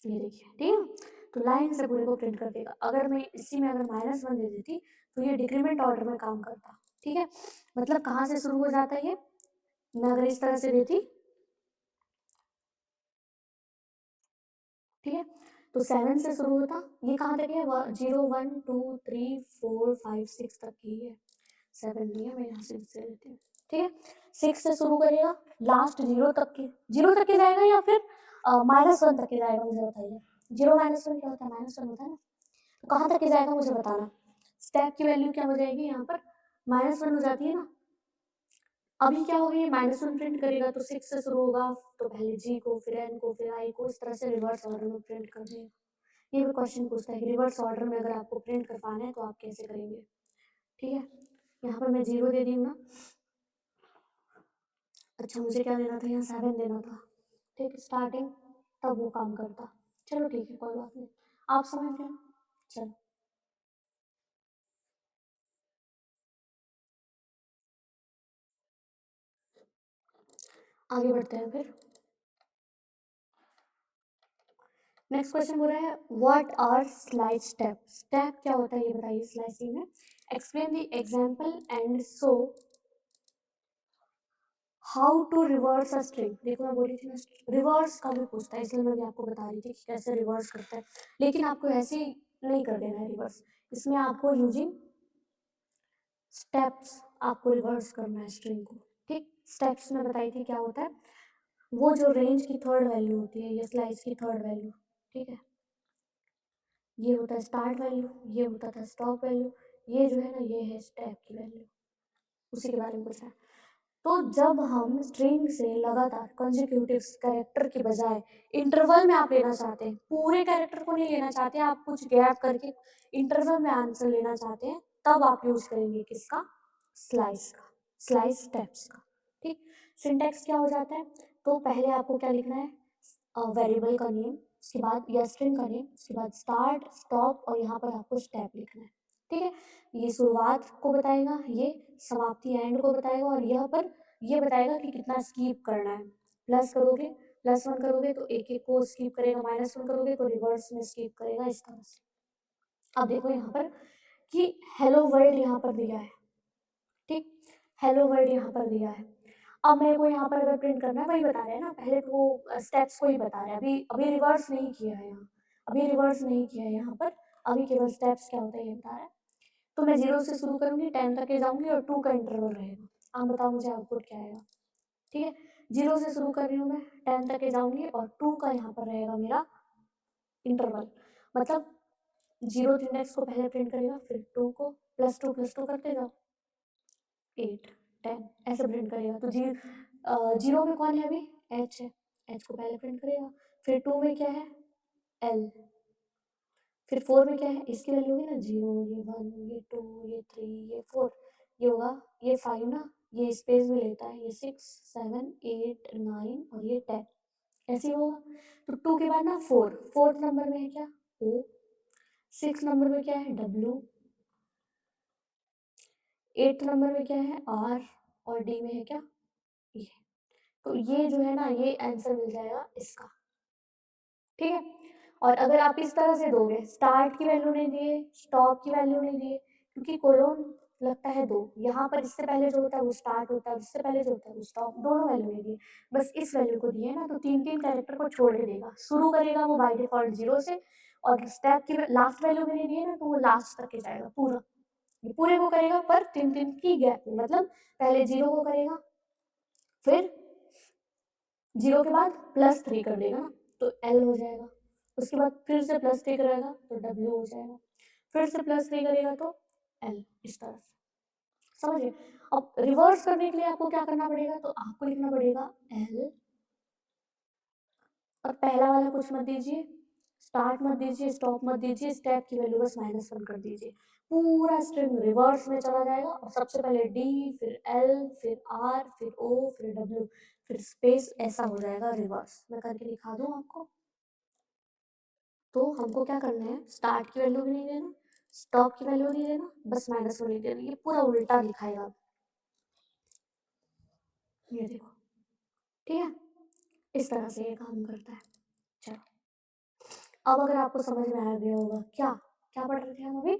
ये देखिए, ठीक है। तो लाइन से पूरे को प्रिंट कर देगा। अगर मैं इसी में अगर -1 दे देती तो ये डिक्रीमेंट ऑर्डर में काम करता, ठीक है। मतलब कहाँ से शुरू हो जाता है ये, मैं अगर इस तरह से देती, ठीक है, तो 7 से शुरू होता, ये कहाँ तक है, 0 1 2 3 4 5 6 तक की है, 7 नहीं है, मैं यहाँ से देती हूँ, ठीक है। 6 से शुरू करेगा, लास्ट 0 तक की, 0 तक के जाएगा या फिर -1 तक के जाएगा, मुझे बताइए। 0 -1 क्या होता है, -1 होता है ना। कहाँ तक के जाएगा मुझे बताना। स्टेप की वैल्यू क्या हो जाएगी यहाँ पर, -1 हो जाती है ना। अभी क्या होगा, ये -1 प्रिंट करेगा तो 6 से शुरू होगा, तो पहले जी को, फिर एन को, फिर आई को, इस तरह से रिवर्स ऑर्डर में प्रिंट कर देगा। ये भी क्वेश्चन पूछता है कि रिवर्स ऑर्डर में अगर आपको प्रिंट करवाना है तो आप कैसे करेंगे। ठीक है, यहाँ पर मैं 0 दे दी हूँ ना। अच्छा मुझे क्या देना था, यहाँ 7 देना था। ठीक, स्टार्टिंग तब वो काम करता। चलो ठीक है, कोई बात नहीं, आप समझ गए। चलो आगे बढ़ते हैं फिर। नेक्स्ट क्वेश्चन बोल रहा है what are slice step. Step क्या होता है ये बताइए स्लाइसिंग में। Explain the example and show how to reverse a string. देखो मैं बोल रही थी ना, रिवर्स का भी पूछता है, इसलिए मैं भी आपको बता रही थी कि कैसे रिवर्स करता है, लेकिन आपको ऐसे ही नहीं कर देना है रिवर्स। इसमें आपको यूजिंग स्टेप्स आपको रिवर्स करना है स्ट्रिंग को। ठीक, स्टेप्स में बताई थी क्या होता है, वो जो रेंज की थर्ड वैल्यू होती है, ये स्लाइस की थर्ड वैल्यू। ठीक है, ये होता है स्टार्ट वैल्यू, ये होता था स्टॉप वैल्यू, ये जो है ना ये है स्टेप की वैल्यू, उसी के बारे में पूछा है। तो जब हम स्ट्रिंग से लगातार कंसेक्यूटिव कैरेक्टर के बजाय इंटरवल में आप लेना चाहते हैं, पूरे कैरेक्टर को नहीं लेना चाहते, आप कुछ गैप करके इंटरवल में आंसर लेना चाहते हैं, तब आप यूज करेंगे किसका, स्लाइस का, स्लाइस स्टेप्स का। ठीक, सिंटेक्स क्या हो जाता है, तो पहले आपको क्या लिखना है, वेरिएबल का नेम, उसके बाद या स्ट्रिंग का नेम, उसके बाद स्टार्ट स्टॉप और यहाँ पर आपको स्टेप लिखना है। ठीक है, ये शुरुआत को बताएगा, ये समाप्ति एंड को बताएगा, और यहाँ पर ये बताएगा कि कितना स्कीप करना है। प्लस करोगे, +1 करोगे तो एक एक को स्कीप करेगा, -1 करोगे तो रिवर्स में स्कीप करेगा, इस तरह से। अब देखो यहाँ पर कि हेलो वर्ल्ड यहाँ पर दिया है। ठीक, हेलो वर्ल्ड यहाँ पर दिया है। अब मेरे को यहाँ पर अगर प्रिंट करना है, वही बता रहा है ना, पहले तो वो स्टेप्स को ही बता रहा है, अभी अभी रिवर्स नहीं किया है यहाँ, अभी रिवर्स नहीं किया है यहाँ पर, अभी केवल स्टेप्स क्या होता है ये बता रहा है। तो मैं 0 से शुरू करूंगी, 10 तक के जाऊंगी और 2 का इंटरवल रहेगा। आप बताओ मुझे आउटपुट क्या आएगा। ठीक है, 0 से शुरू कर रही हूँ मैं, 10 तक के जाऊंगी और 2 का यहाँ पर रहेगा मेरा इंटरवल। मतलब 0th इंडेक्स को पहले प्रिंट करेगा, फिर 2 को, +2 करते जाओ, 8 10 ऐसे प्रिंट करेगा। तो 0 में कौन है अभी, एच है, एच को पहले प्रिंट करेगा, फिर 2 में क्या है, एल, फिर 4 में क्या है, इसकी वैल्यू होगी ना 0, ये 1, ये 2, ये 3, ये 4, ये होगा, ये 5 ना, ये स्पेस भी लेता है, ये 6 7 8 9 और ये 10, ऐसे ही होगा। तो 2 के बाद ना 4, फोर्थ नंबर में है क्या, ओ, 6 नंबर में क्या है, डब्ल्यू, 8 नंबर में क्या है, आर, और डी में है क्या, ये। तो ये जो है ना, ये आंसर मिल जाएगा इसका। ठीक है, और अगर आप इस तरह से दोगे, स्टार्ट की वैल्यू नहीं दिए, स्टॉप की वैल्यू नहीं दिए, क्योंकि कोलोन लगता है 2, यहाँ पर इससे पहले जो होता है वो स्टार्ट होता है, इससे पहले जो होता है वो स्टॉप, दोनों वैल्यू नहीं दिए, बस इस वैल्यू को दिए ना, तो 3 कैरेक्टर को छोड़ के देगा। शुरू करेगा वो बाय डिफॉल्ट 0 से, और स्टेप की लास्ट वैल्यू भी नहीं दिए ना, तो वो लास्ट तक के जाएगा पूरा, ये पूरे को करेगा पर 3 की गैप में, मतलब पहले 0 को करेगा, फिर 0 के बाद +3 कर देगा ना, तो एल हो जाएगा, उसके बाद फिर से +3 करेगा तो डब्ल्यू हो जाएगा, फिर से +3 करेगा तो एल, इस तरह से। समझिए, अब रिवर्स करने के लिए आपको क्या करना पड़ेगा, तो आपको लिखना पड़ेगा एल, और पहला वाला कुछ मत दीजिए, स्टार्ट मत दीजिए, स्टॉप मत दीजिए, स्टेप की वैल्यू बस -1 कर दीजिए, पूरा स्ट्रिंग रिवर्स में चला जाएगा, और सबसे पहले डी, फिर एल, फिर आर, फिर ओ, फिर डब्ल्यू, फिर स्पेस, ऐसा हो जाएगा रिवर्स। मैं करके दिखा दूं आपको। तो हमको क्या करना है, स्टार्ट की वैल्यू भी नहीं देना, स्टॉप की वैल्यू नहीं देना, बस -1 नहीं देना, ये पूरा उल्टा दिखाएगा। ये देखो, ठीक है, इस तरह से ये काम करता है। चलो, अब अगर आपको समझ में आ गया होगा, क्या क्या पढ़ रहे थे हम अभी,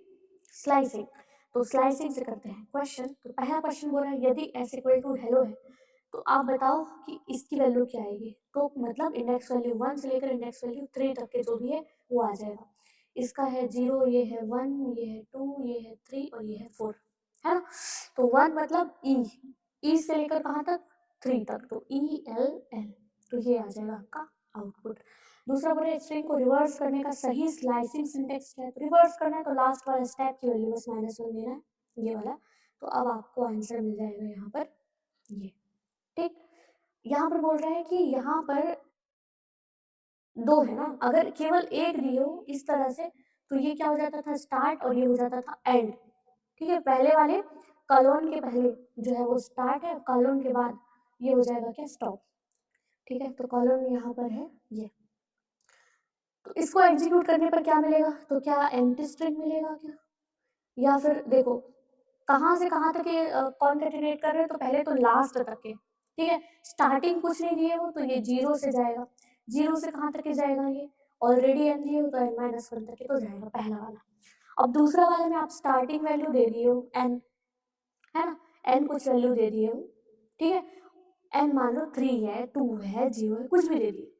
स्लाइसिंग। तो स्लाइसिंग से करते हैं क्वेश्चन। तो पहला क्वेश्चन बोल रहा है यदि s इक्वल टू हेलो है तो आप बताओ कि इसकी वैल्यू क्या आएगी। तो मतलब इंडेक्स वैल्यू 1 से लेकर इंडेक्स वैल्यू 3 तक के जो भी है वो आ जाएगा। इसका है 0, ये है 1, ये है 2, ये है 3 और ये है 4, है ना। तो 1 मतलब ई से लेकर कहाँ तक, 3 तक, तो ई एल एल, तो ये आ जाएगा आपका आउटपुट। दूसरा बोल रहा है स्ट्रिंग को रिवर्स करने का सही स्लाइसिंग सिंटेक्स क्या है, तो रिवर्स करना है तो लास्ट वाला स्टेप की वैल्यू बस -1 देना है, ये वाला। तो अब आपको आंसर मिल जाएगा यहाँ पर ये, ठीक। यहाँ पर बोल रहा है कि यहाँ पर 2 है ना, अगर केवल एक दिए हो इस तरह से तो ये क्या हो जाता था स्टार्ट और ये हो जाता था एंड, ठीक है। पहले वाले कॉलन के पहले जो है वो स्टार्ट है, कॉलन के बाद ये हो जाएगा क्या स्टॉप, ठीक है। तो कॉलन यहाँ पर है ये, तो इसको एग्जीक्यूट करने पर क्या मिलेगा, तो क्या एम्प्टी स्ट्रिंग मिलेगा क्या, या फिर देखो कहाँ से कहाँ तक ये कॉन्केटिनेट कर रहे हैं, तो पहले तो लास्ट तक के, ठीक है। स्टार्टिंग कुछ नहीं दिए हो तो ये 0 से जाएगा, 0 से कहाँ तक के जाएगा, ये ऑलरेडी एन दिए हो तो n-1 तक के तो जाएगा पहला वाला। अब दूसरा वाला में आप स्टार्टिंग वैल्यू दे दिए हो n, है ना, n कुछ वैल्यू दे दिए हो, ठीक है। n मान लो 3 है, 2 है, 0 है, कुछ भी दे दिए,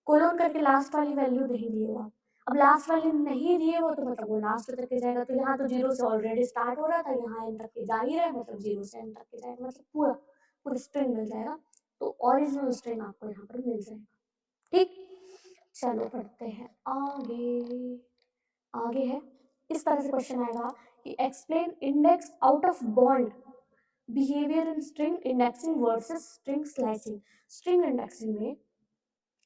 कोलोन करके लास्ट वाली वैल्यू नहीं दिए हो आप। अब लास्ट वाली नहीं दिए हो तो मतलब वो लास्ट तक के जाएगा, तो यहाँ तो 0 से ऑलरेडी स्टार्ट हो रहा था, यहाँ एन तक के जा ही रहा है, मतलब 0 से एन तक के जाएगा, मतलब पूरा पूरा स्ट्रिंग मिल जाएगा। तो ओरिजिनल स्ट्रिंग आपको यहाँ पर मिल जाएगा, ठीक। चलो पढ़ते हैं आगे। आगे है इस तरह से क्वेश्चन आएगा कि explain index out of bond behaviour in string indexing versus string slicing. String indexing में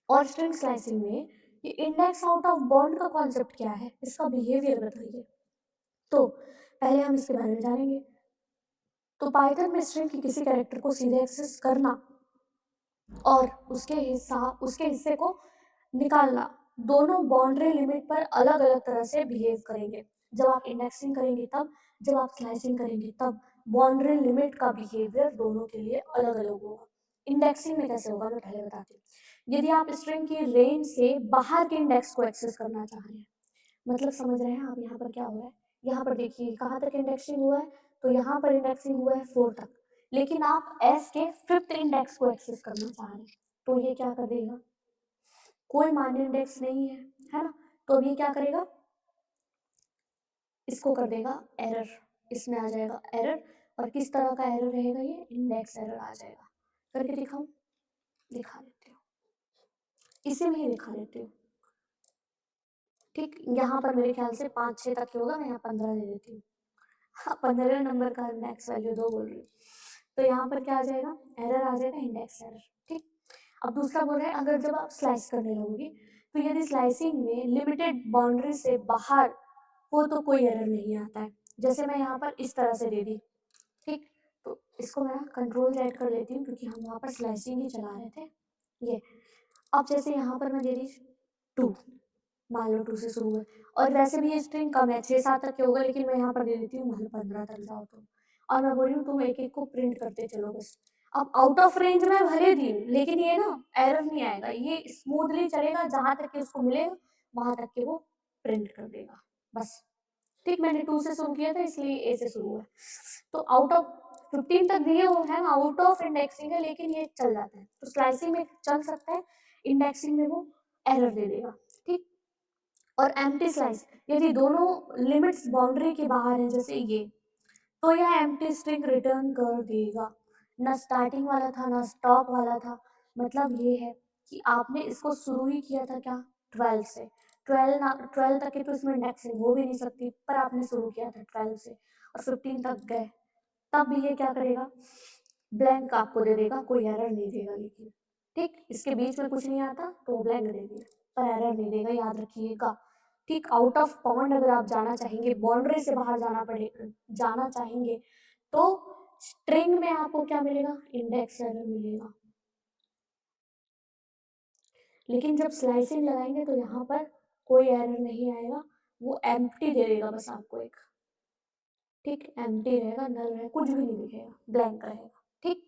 और स्ट्रिंग स्लाइसिंग में ये इंडेक्स आउट ऑफ बॉन्ड का कॉन्सेप्ट क्या है, इसका बिहेवियर बताइए। तो पहले हम इसके बारे में जानेंगे। तो पाइथन में स्ट्रिंग की किसी कैरेक्टर को सीधे एक्सेस करना और उसके हिस्से को निकालना, दोनों बाउंड्री लिमिट पर अलग अलग तरह से बिहेव करेंगे। जब आप इंडेक्सिंग करेंगे तब, जब आप स्लाइसिंग करेंगे तब बाउंड्री लिमिट का बिहेवियर दोनों के लिए अलग अलग होगा। इंडेक्सिंग में कैसे होगा मैं पहले बताती हूँ। यदि आप स्ट्रिंग की रेंज से बाहर के इंडेक्स को एक्सेस करना चाह रहे हैं, मतलब समझ रहे हैं आप यहाँ पर क्या हो रहा है। यहाँ पर देखिए कहाँ तक इंडेक्सिंग हुआ है, तो यहाँ पर इंडेक्सिंग हुआ है 4 तक, लेकिन आप एस के 5th इंडेक्स को एक्सेस करना चाह रहे हैं, तो ये क्या कर देगा, कोई मान्य इंडेक्स नहीं है ना, तो अब ये क्या करेगा, इसको कर देगा एरर, इसमें आ जाएगा एरर। और किस तरह का एरर रहेगा, ये इंडेक्स एरर आ जाएगा। करके दिखाऊं, दिखा देती हूँ, इसी में ही दिखा देती हूँ, ठीक। यहाँ पर मेरे ख्याल से 5-6 तक ही होगा, मैं यहाँ 15 दे देती हूँ। हाँ, 15 नंबर का इंडेक्स वैल्यू 2 बोल रही हूँ, तो यहाँ पर क्या आ जाएगा, एरर आ जाएगा, इंडेक्स एरर, ठीक। अब दूसरा बोल रहे हैं अगर जब आप स्लाइस करने लगोगे तो यदि स्लाइसिंग में लिमिटेड बाउंड्री से बाहर हो तो कोई एरर नहीं आता है। जैसे मैं यहाँ पर इस तरह से दे दी, ठीक। तो इसको मैं कंट्रोल Z कर लेती हूँ क्योंकि हम वहाँ पर स्लाइसिंग ही चला रहे थे, ये। अब जैसे यहाँ पर मैं दे दी 2, मान लो 2 से शुरू है, और वैसे भी ये स्ट्रिंग कम है, 6-7 तक के होगा, लेकिन मैं यहाँ पर दे देती हूँ मान लो 15 तक जाओ तुम, और मैं बोल रही हूँ तुम एक एक को प्रिंट करते चलो बस। अब आउट ऑफ रेंज में भले दी हूँ, लेकिन ये ना एरर नहीं आएगा, ये स्मूथली चलेगा, जहां तक के उसको मिलेगा वहां तक के वो प्रिंट कर देगा बस, ठीक। मैंने 2 से शुरू किया था इसलिए ए से शुरू है। तो आउट ऑफ 15 तक दिए वो है, आउट ऑफ इंडेक्सिंग है, लेकिन ये चल जाता है, तो स्लाइसिंग में चल सकता है, इंडेक्सिंग में वो एरर दे देगा, ठीक। और एम्प्टी स्लाइस, यदि दोनों लिमिट्स बाउंड्री के बाहर है जैसे ये, तो यह एम्प्टी स्ट्रिंग रिटर्न कर देगा, ना स्टार्टिंग वाला था ना स्टॉप वाला था। मतलब ये है कि आपने इसको शुरू ही किया था क्या 12 से, 12 तक के तो इसमें इंडेक्सिंग हो भी नहीं सकती, पर आपने शुरू किया था 12 से और 15 तक गए, तब भी ये क्या करेगा, ब्लैंक आपको दे देगा, कोई एरर नहीं देगा, लेकिन ठीक इसके बीच में कुछ नहीं आता तो ब्लैंक दे दिया, पर एरर नहीं देगा, याद रखिएगा, ठीक। आउट ऑफ बाउंड अगर आप जाना चाहेंगे, बाउंड्री से बाहर जाना चाहेंगे, तो स्ट्रिंग में आपको क्या मिलेगा, इंडेक्स एरर मिलेगा। लेकिन जब स्लाइसिंग लगाएंगे तो यहाँ पर कोई एरर नहीं आएगा, वो एम्प्टी दे देगा बस आपको एक, ठीक। एम्प्टी रहेगा, नल रहेगा, कुछ भी नहीं दिखेगा, ब्लैंक रहेगा, ठीक।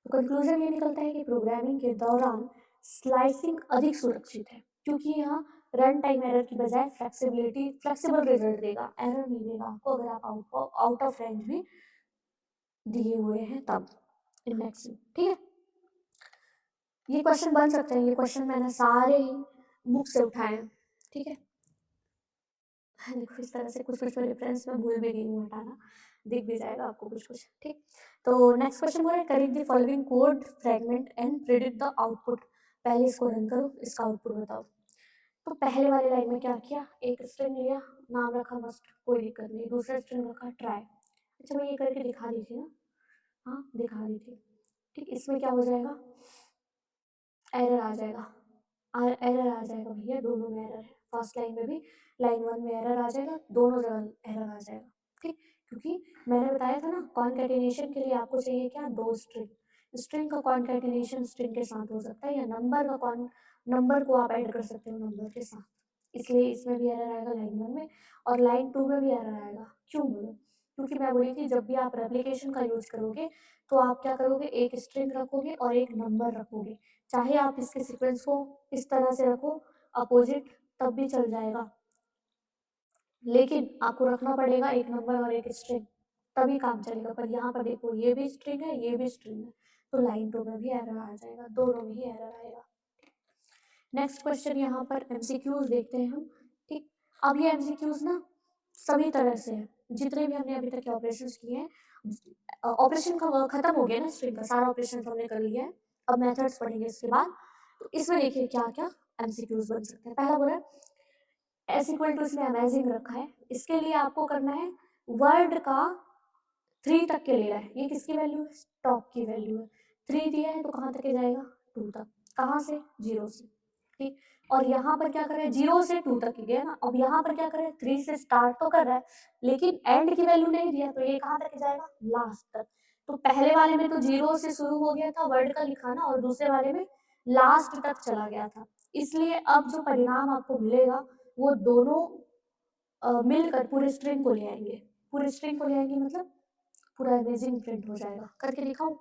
तो कंक्लूजन ये निकलता है कि प्रोग्रामिंग के दौरान स्लाइसिंग अधिक सुरक्षित है, क्योंकि यहाँ रन टाइम एरर की बजाय फ्लेक्सिबल रिजल्ट देगा, एरर नहीं देगा आपको अगर आप आउट ऑफ रेंज भी दिए हुए हैं तब इंडेक्सिंग, ठीक है। ये क्वेश्चन बन सकते हैं, ये क्वेश्चन मैंने सारे ही बुक से उठाए हैं, ठीक है। देखो इस तरह से कुछ कुछ रेफरेंस में भूल भी गई हूँ हटाना, दिख भी जाएगा आपको कुछ कुछ, ठीक। तो नेक्स्ट क्वेश्चन बोल रहा है correct the following code fragment and predict the output. पहले इसको रन करो, इसका आउटपुट बताओ। तो पहले वाले लाइन में क्या किया, एक स्ट्रिंग लिया, नाम रखा मस्ट, कोई दिक्कत नहीं, दूसरा स्ट्रिंग रखा ट्राई। अच्छा मैं ये करके दिखा दी थी ना, हाँ दिखा दी थी। ठीक, इसमें क्या हो जाएगा, एरर आ जाएगा, एरर आ जाएगा भैया, दोनों में एरर है, फर्स्ट लाइन में भी, लाइन 1 में एरर आ जाएगा, दोनों जगह एरर आ जाएगा। ठीक, क्योंकि मैंने बताया था ना कॉन्कैटिनेशन के लिए आपको चाहिए क्या, दो स्ट्रिंग। स्ट्रिंग का कॉन्कैटिनेशन स्ट्रिंग के साथ हो सकता है, या नंबर को आप ऐड कर सकते हो नंबर के साथ, इसलिए इसमें भी एरर आएगा लाइन 1 में, और लाइन 2 में भी एरर आएगा। क्यों बोलो, क्योंकि मैं बोली थी जब भी आप रेप्लिकेशन का यूज करोगे तो आप क्या करोगे, एक स्ट्रिंग रखोगे और एक नंबर रखोगे, चाहे आप इसके सीक्वेंस को इस तरह से रखो अपोजिट, तब भी चल जाएगा, लेकिन आपको रखना पड़ेगा एक नंबर और एक स्ट्रिंग, तभी काम चलेगा। पर यहाँ पर देखो ये भी स्ट्रिंग है, ये भी स्ट्रिंग है, तो लाइन 2 में भी एरर आ जाएगा, दोनों में ही एरर आएगा। नेक्स्ट क्वेश्चन यहाँ पर एमसीक्यूज देखते हैं हम। ठीक, अब ये एमसीक्यूज ना सभी तरह से है, जितने भी हमने अभी तक के ऑपरेशन किए हैं, ऑपरेशन का वर्क खत्म हो गया ना, स्ट्रिंग का सारा ऑपरेशन हमने कर लिया है, अब मेथड्स पढ़ेंगे इसके बाद। तो इसमें देखिए क्या क्या एमसीक्यूज बन सकते हैं। पहला बोला एस इक्वल टू, इसमें अमेजिंग रखा है, इसके लिए आपको करना है वर्ड का 3 तक के ले रहा है, ये किसकी वैल्यू है, स्टॉप की वैल्यू है, 3 दिया है तो कहाँ तक जाएगा, 2 तक, कहाँ से, 0 से। ठीक, और यहाँ पर क्या कर रहा है, 0 से 2 तक ही गया ना, अब यहाँ पर क्या कर रहा है, 3 से स्टार्ट तो कर रहा है, लेकिन एंड की वैल्यू नहीं दिया, तो ये कहाँ तक जाएगा, लास्ट तक। तो पहले वाले में तो 0 से शुरू हो गया था वर्ड का लिखाना, और दूसरे वाले में लास्ट तक चला गया था, इसलिए अब जो परिणाम आपको मिलेगा वो दोनों मिलकर पूरे स्ट्रिंग को ले आएंगे, पूरे स्ट्रिंग को ले आएंगे मतलब पूरा अमेजिंग प्रिंट हो जाएगा। करके दिखाऊं,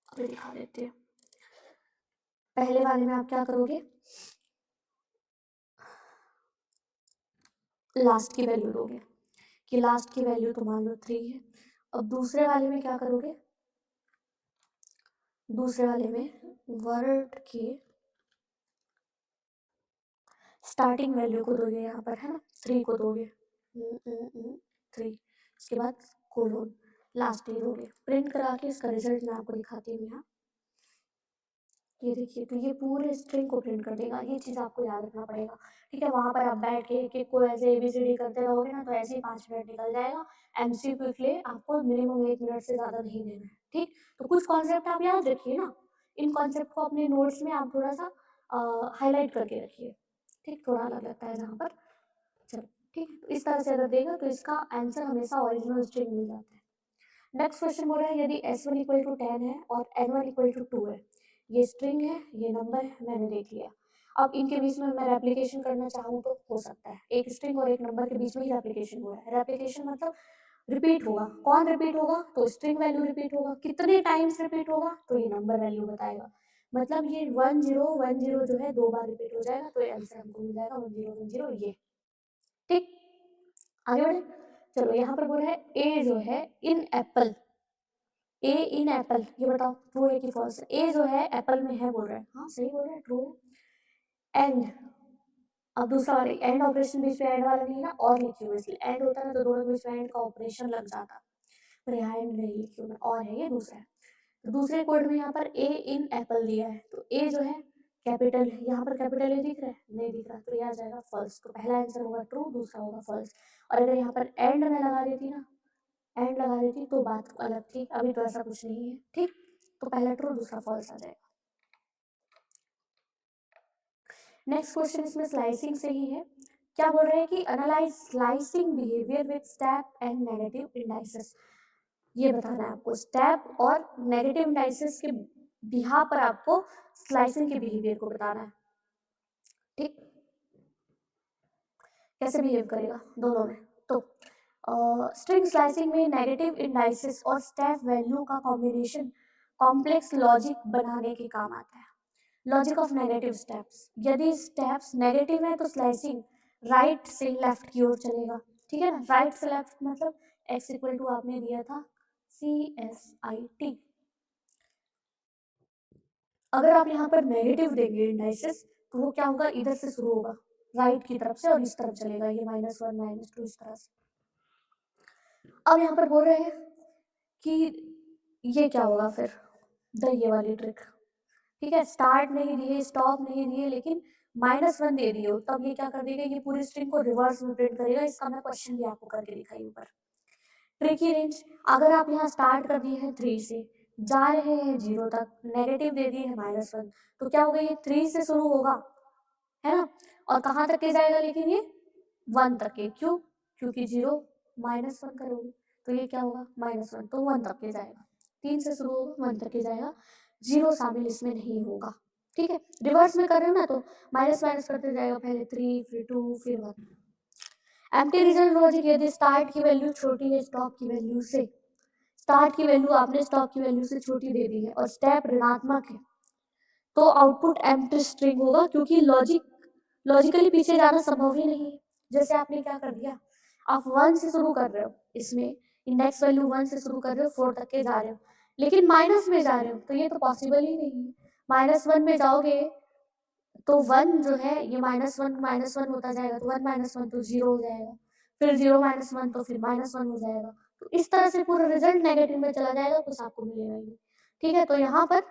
अभी दिखा देते हैं। पहले वाले में आप क्या करोगे, लास्ट की वैल्यू दोगे, कि लास्ट की वैल्यू तो मान लो 3 है। अब दूसरे वाले में क्या करोगे, दूसरे वाले में वर्ड के स्टार्टिंग वैल्यू को दोगे, यहाँ पर है ना 3 को दोगे, 3, इसके बाद कोलोन, लास्ट ही दोगे। प्रिंट करा के इसका रिजल्ट मैं आपको दिखाती हूँ यहाँ, ये देखिए, तो ये पूरे स्ट्रिंग को प्रिंट कर देगा, ये चीज़ आपको याद रखना पड़ेगा। ठीक है, वहाँ पर आप बैठ के एक एक को ऐसे ABCD करते रहोगे ना, तो ऐसे ही 5 मिनट निकल जाएगा। MCQ के लिए आपको मिनिमम 1 मिनट से ज़्यादा नहीं देना है। ठीक, तो कुछ कॉन्सेप्ट आप याद रखिए ना, इन कॉन्सेप्ट को अपने नोट्स में आप थोड़ा सा हाईलाइट करके रखिए। ठीक, थोड़ा अलग लगता है जहाँ पर, चलो ठीक, तो इस तरह से अगर देगा तो इसका आंसर हमेशा ओरिजिनल स्ट्रिंग मिल जाता है। नेक्स्ट क्वेश्चन बोल रहा है यदि S1 इक्वल टू 10 है और N1 इक्वल टू 2 है, ये स्ट्रिंग है, ये नंबर है, मैंने देख लिया। अब इनके बीच में मैं रेप्लिकेशन करना चाहूँ तो हो सकता है, एक स्ट्रिंग और एक नंबर के बीच में ही रेप्लिकेशन हो रहा है। रेप्लिकेशन मतलब रिपीट होगा, कौन रिपीट होगा, तो स्ट्रिंग वैल्यू रिपीट होगा, कितने टाइम्स रिपीट होगा, तो ये नंबर वैल्यू बताएगा। मतलब ये 1010 जो है 2 बार रिपीट हो जाएगा, तो ये आंसर हमको मिल जाएगा 1010 ये। ठीक, आगे बढ़े, चलो यहाँ पर बोल रहा है ए जो है इन एप्पल, ए इन एप्पल, ये बताओ ट्रू है कि फॉल्स है। ए जो है एप्पल में है बोल रहा है, हाँ सही बोल रहा है, ट्रू। एंड, अब दूसरा वाला एंड ऑपरेशन बीच में एंड वाला नहीं है ना, और लिखी हुई, इसलिए एंड होता ना तो दोनों के बीच में एंड का ऑपरेशन लग जाता, पर यहाँ एंड नहीं लिखी हुई, और है, ये दूसरा है। तो दूसरे कोड में यहाँ पर ए इन एप्पल दिया है, तो ए जो है कैपिटल, यहाँ पर कैपिटल ए दिख रहा है, नहीं दिख रहा, तो ये आ जाएगा फॉल्स। तो पहला आंसर होगा ट्रू, दूसरा होगा फॉल्स। और अगर यहाँ पर एंड में लगा देती ना, एंड लगा देती तो बात अलग थी, अभी तो ऐसा कुछ नहीं है। ठीक, तो पहला ट्रू दूसरा फॉल्स आ जाएगा। नेक्स्ट क्वेश्चन इसमें स्लाइसिंग से ही है, क्या बोल रहे हैं कि analyse slicing behaviour with step and negative indices. ये बताना है आपको, स्टेप और नेगेटिव इंडाइसेस के बिहाफ पर आपको स्लाइसिंग के बिहेवियर को बताना है। ठीक, कैसे बिहेव करेगा दोनों में, तो स्ट्रिंग स्लाइसिंग में नेगेटिव इंडाइसेस और स्टेप वैल्यू का कॉम्बिनेशन कॉम्प्लेक्स लॉजिक बनाने के काम आता है। लॉजिक ऑफ नेगेटिव स्टेप्स, यदि स्टेप्स नेगेटिव है तो स्लाइसिंग राइट से लेफ्ट की ओर चलेगा। ठीक है ना, राइट से लेफ्ट मतलब x इक्वल टू आपने दिया था CSIT। अगर आप यहाँ पर नेगेटिव देंगे इंडाइसेस, तो वो क्या होगा, इधर से शुरू होगा राइट की तरफ से और इस तरफ चलेगा, ये -1 -2 इस तरह से। अब यहाँ पर बोल रहे हैं कि ये क्या होगा फिर, ये वाली ट्रिक, ठीक है, स्टार्ट नहीं दिए, स्टॉप नहीं दिए, लेकिन -1 दे दिए हो, तब ये क्या कर देगा, ये पूरी स्ट्रिंग को रिवर्स में प्रिंट करेगा। इसका मैं क्वेश्चन भी आपको करके दिखाई ऊपर। ट्रिकी रेंज, अगर आप यहाँ स्टार्ट कर दिए हैं 3 से, जा रहे हैं 0 तक, नेगेटिव दे दिए है -1, तो क्या होगा, ये 3 से शुरू होगा, है ना? और कहाँ तक के जाएगा, लेकिन ये 1 तक के, क्यों? क्योंकि 0 -1 करोगे, तो ये क्या होगा, -1, तो 1 तक के जाएगा। 3 से शुरू होगा, 1 तक के जाएगा, 0 शामिल इसमें नहीं होगा। ठीक है, रिवर्स में कर रहे हो ना, तो माइनस माइनस करते जाएगा, पहले 3 फिर 2 फिर 1। एम्प्टी रिजल्ट लॉजिक, यदि स्टार्ट की वैल्यू छोटी है स्टॉप की वैल्यू से, स्टार्ट की वैल्यू आपने स्टॉप की वैल्यू से छोटी दे दी है और स्टेप ऋणात्मक है, तो आउटपुट एम्प्टी स्ट्रिंग होगा, क्योंकि लॉजिकली पीछे जाना संभव ही नहीं है। जैसे आपने क्या कर दिया, आप 1 से शुरू कर रहे हो, इसमें इंडेक्स वैल्यू 1 से शुरू कर रहे हो, 4 तक के जा रहे हो, लेकिन माइनस में जा रहे हो, तो ये तो पॉसिबल ही नहीं है। -1 में जाओगे तो 1 जो है ये -1 होता जाएगा, तो 1 -1 तो 0 हो जाएगा, फिर 0 -1 तो फिर -1 हो जाएगा, तो इस तरह से पूरा रिजल्ट नेगेटिव में चला जाएगा, कुछ आपको मिलेगा ही नहीं। ठीक है, तो यहाँ पर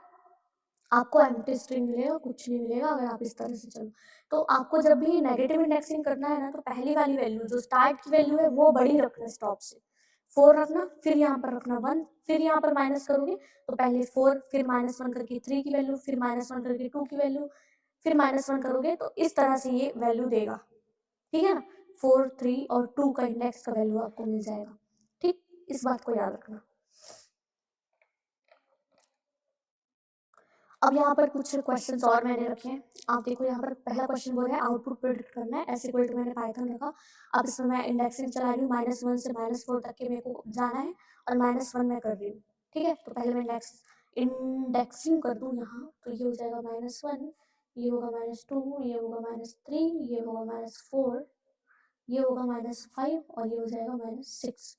आपको एम्प्टी स्ट्रिंग मिलेगा, कुछ नहीं मिलेगा अगर आप इस तरह से चलो। तो आपको जब भी नेगेटिव इंडेक्सिंग करना है ना, तो पहली वाली वैल्यू जो स्टार्ट की वैल्यू है वो बड़ी रखना, स्टॉप से 4 रखना, फिर यहाँ पर रखना 1, फिर यहाँ पर माइनस करोगे तो पहले 4, फिर -1 करके 3 की वैल्यू, फिर -1 करके 2 की वैल्यू, फिर -1 करोगे, तो इस तरह से ये वैल्यू देगा। ठीक है ना, 4, 3 और 2 का इंडेक्स का वैल्यू आपको मिल जाएगा। ठीक, इस बात को याद रखना। अब यहाँ पर कुछ क्वेश्चंस और मैंने रखे हैं, आप देखो यहाँ पर पहला क्वेश्चन बोल रहा है आउटपुट प्रिडिक्ट करना है, एस इक्वल टू मैंने पाइथन रखा। अब इसमें मैं इंडेक्सिंग चला रही हूँ, -1 से -4 तक के मेरे को जाना है और -1 मैं कर रही हूँ। ठीक है, तो पहले मैं इंडेक्सिंग कर दूँ यहाँ, तो ये हो जाएगा -1, ये होगा -2, ये होगा -3, ये होगा -4, ये होगा -5 और ये हो जाएगा -6।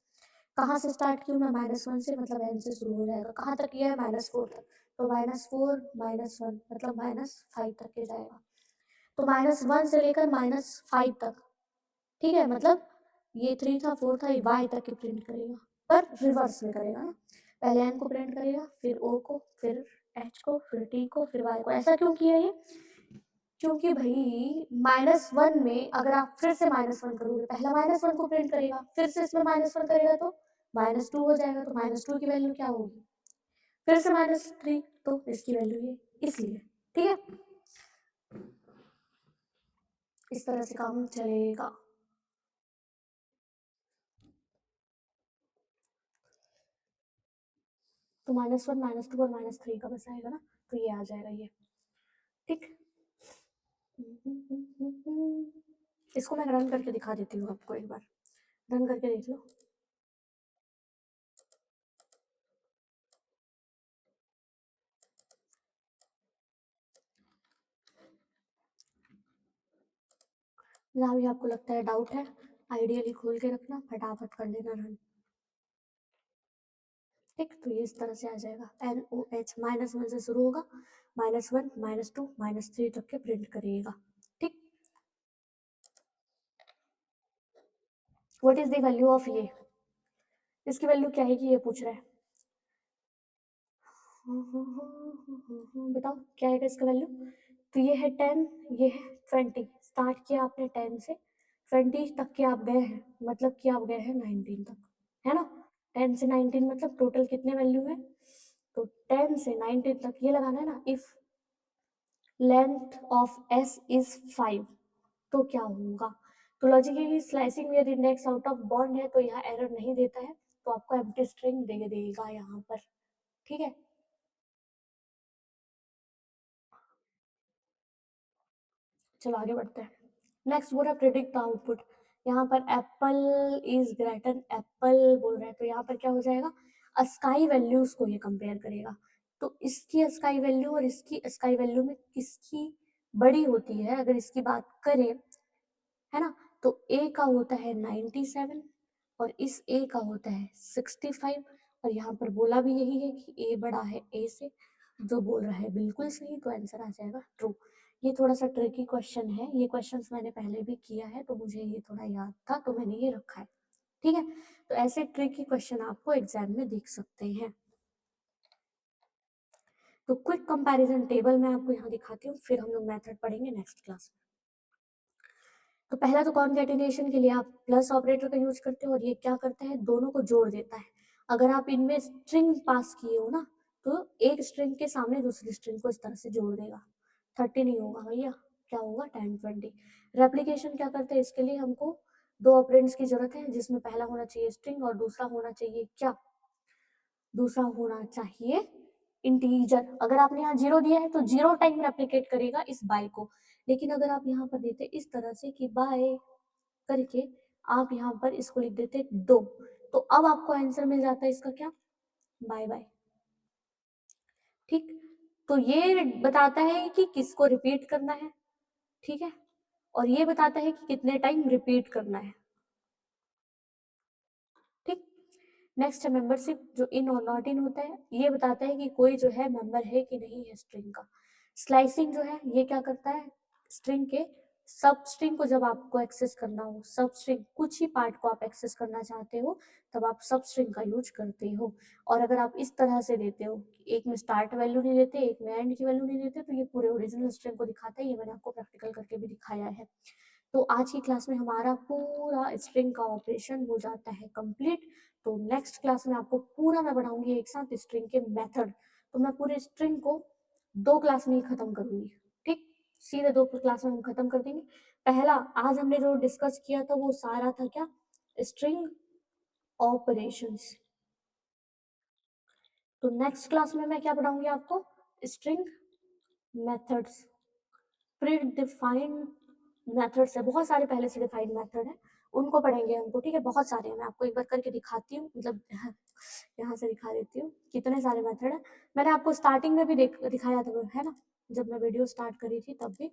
कहाँ से स्टार्ट की हूँ मैं, -1 से, मतलब n से शुरू हो जाएगा, कहाँ तक ये है, -4 तक, तो -4 -1 मतलब -5 तक के जाएगा, तो -1 से लेकर -5 तक। ठीक है, मतलब ये 3 था, 4 था, ये y तक की प्रिंट करेगा, पर रिवर्स में करेगा ना, पहले n को प्रिंट करेगा, फिर o को, फिर h को, फिर t को, फिर y को। ऐसा क्यों किया ये, क्योंकि भाई -1 में अगर आप फिर से -1 करोगे, पहला -1 को प्रिंट करेगा, फिर से इसमें -1 करेगा तो -2 हो जाएगा, तो -2 की वैल्यू क्या होगी, फिर से -3, तो इसकी वैल्यू ये, इसलिए। ठीक है, इस तरह से काम चलेगा। तो -1 -2 और -3 का बस आएगा ना, तो ये आ जाएगा ये। ठीक, इसको मैं रन करके दिखा देती हूँ आपको, एक बार रन करके देख लो। जहाँ भी आपको लगता है डाउट है, आइडियली खोल के रखना, फटाफट कर लेना रन। ठीक, तो ये इस तरह से आ जाएगा, NOH -1 से शुरू होगा, -1 -2 -3 तक के प्रिंट करिएगा। ठीक, what is the value of ये, इसकी वैल्यू क्या है कि ये पूछ रहा है। बताओ क्या है इसका वैल्यू, तो ये है 10, ये है 20, स्टार्ट किया आपने 10 से, 20 तक के आप गए हैं, मतलब कि आप गए हैं 19 तक, है ना, 10 से 19 मतलब टोटल कितने वैल्यू है, तो 10 से 19 तक ये लगाना है ना, if length of s is 5, तो क्या होगा, तो लॉजिक ये slicing with index out of bond है, तो यहाँ एरर नहीं देता है, तो आपको एम्प्टी स्ट्रिंग दे देगा यहाँ पर। ठीक है, चलो आगे बढ़ते हैं। नेक्स्ट बोल रहा है प्रिडिक्ट द आउटपुट, यहाँ पर एप्पल इज ग्रेटर एप्पल बोल रहा है, तो यहाँ पर क्या हो जाएगा, स्काई वैल्यूज को ये कंपेयर करेगा, तो इसकी स्काई वैल्यू और इसकी स्काई वैल्यू में किसकी बड़ी होती है, अगर इसकी बात करें, है ना, तो ए का होता है 97 और इस ए का होता है 65, और यहाँ पर बोला भी यही है कि ए बड़ा है ए से, जो बोल रहा है बिल्कुल सही, तो आंसर आ जाएगा ट्रू। ये थोड़ा सा ट्रिकी क्वेश्चन है, ये क्वेश्चंस मैंने पहले भी किया है, तो मुझे ये थोड़ा याद था, तो मैंने ये रखा है। ठीक है, तो ऐसे ट्रिकी क्वेश्चन आपको एग्जाम में दिख सकते हैं। तो क्विक कंपैरिजन टेबल मैं आपको यहाँ दिखाती हूँ, फिर हम लोग मेथड पढ़ेंगे नेक्स्ट क्लास में। तो पहला तो कॉन्कैटिनेशन के लिए आप प्लस ऑपरेटर का यूज करते हो और ये क्या करता है, दोनों को जोड़ देता है। अगर आप इनमें स्ट्रिंग पास किए हो ना, तो एक स्ट्रिंग के सामने दूसरी स्ट्रिंग को इस तरह से जोड़ देगा। 30 नहीं होगा भैया, क्या होगा 10 20। रेप्लीकेशन क्या करता है, इसके लिए हमको दो ऑपरेंड्स की जरूरत है, जिसमें पहला होना चाहिए स्ट्रिंग और दूसरा होना चाहिए क्या, दूसरा होना चाहिए इंटीजर। अगर आपने यहाँ 0 दिया है तो 0 टाइम रेप्लिकेट करेगा इस बाय को, लेकिन अगर आप यहाँ पर देते इस तरह से कि बाय करके आप यहाँ पर इसको लिख देते 2, तो अब आपको आंसर मिल जाता है इसका क्या, बाय बाय। ठीक, तो ये बताता है कि किसको रिपीट करना है, ठीक है, और ये बताता है कि कितने टाइम रिपीट करना है। ठीक, नेक्स्ट है मेंबरशिप, जो इन और नॉट इन होता है, ये बताता है कि कोई जो है मेंबर है कि नहीं है स्ट्रिंग का। स्लाइसिंग जो है ये क्या करता है, स्ट्रिंग के सब स्ट्रिंग को जब आपको एक्सेस करना हो, सब स्ट्रिंग कुछ ही पार्ट को आप एक्सेस करना चाहते हो, तब आप सब स्ट्रिंग का यूज करते हो। और अगर आप इस तरह से देते हो, एक में स्टार्ट वैल्यू नहीं देते, एक में एंड की वैल्यू नहीं देते, तो ये पूरे ओरिजिनल स्ट्रिंग को दिखाता है। ये मैंने आपको प्रैक्टिकल करके भी दिखाया है। तो आज की क्लास में हमारा पूरा स्ट्रिंग का ऑपरेशन हो जाता है कंप्लीट। तो नेक्स्ट क्लास में आपको पूरा मैं बढ़ाऊंगी एक साथ स्ट्रिंग के मेथड। तो मैं पूरे स्ट्रिंग को 2 क्लास में ही खत्म करूंगी। ठीक, सीधे 2 क्लास में हम खत्म कर देंगे। पहला आज हमने जो डिस्कस किया था वो सारा था क्या, स्ट्रिंग ऑपरेशंस। तो नेक्स्ट क्लास में मैं क्या पढ़ाऊंगी आपको, string methods. Pre defined methods है, बहुत सारे पहले से डिफाइंड मेथड है, उनको पढ़ेंगे हमको। ठीक है, बहुत सारे हैं, मैं आपको एक बार करके दिखाती हूँ, मतलब यहाँ से दिखा देती हूँ कितने सारे मेथड है। मैंने आपको स्टार्टिंग में भी दिखाया था, है ना, जब मैं वीडियो स्टार्ट करी थी तब भी।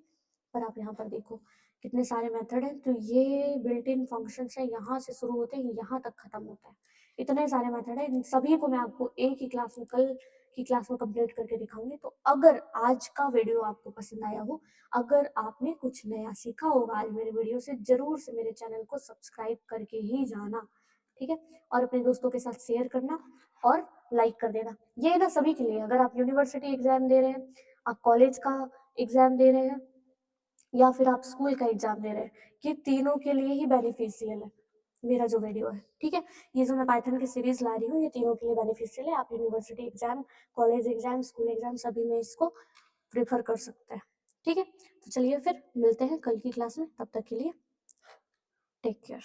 पर आप यहाँ पर देखो कितने सारे मेथड हैं। तो ये बिल्ट इन फंक्शन है, यहाँ से शुरू होते हैं यहाँ तक खत्म होता है। इतने सारे मेथड है, इन सभी को मैं आपको एक ही क्लास में, कल की क्लास में कंप्लीट करके दिखाऊंगी। तो अगर आज का वीडियो आपको पसंद आया हो, अगर आपने कुछ नया सीखा होगा आज मेरे वीडियो से, जरूर से मेरे चैनल को सब्सक्राइब करके ही जाना। ठीक है, और अपने दोस्तों के साथ शेयर करना और लाइक कर देना। ये ना सभी के लिए, अगर आप यूनिवर्सिटी एग्जाम दे रहे हैं, आप कॉलेज का एग्जाम दे रहे हैं, या फिर आप स्कूल का एग्जाम दे रहे हैं, ये तीनों के लिए ही बेनिफिशियल है मेरा जो वीडियो है। ठीक है, ये जो मैं पाइथन की सीरीज ला रही हूँ ये तीनों के लिए बेनिफिशियल है। आप university exam, college exam, school exam सभी में इसको प्रेफर कर सकते हैं। ठीक है, तो चलिए फिर मिलते हैं कल की क्लास में, तब तक के लिए टेक केयर।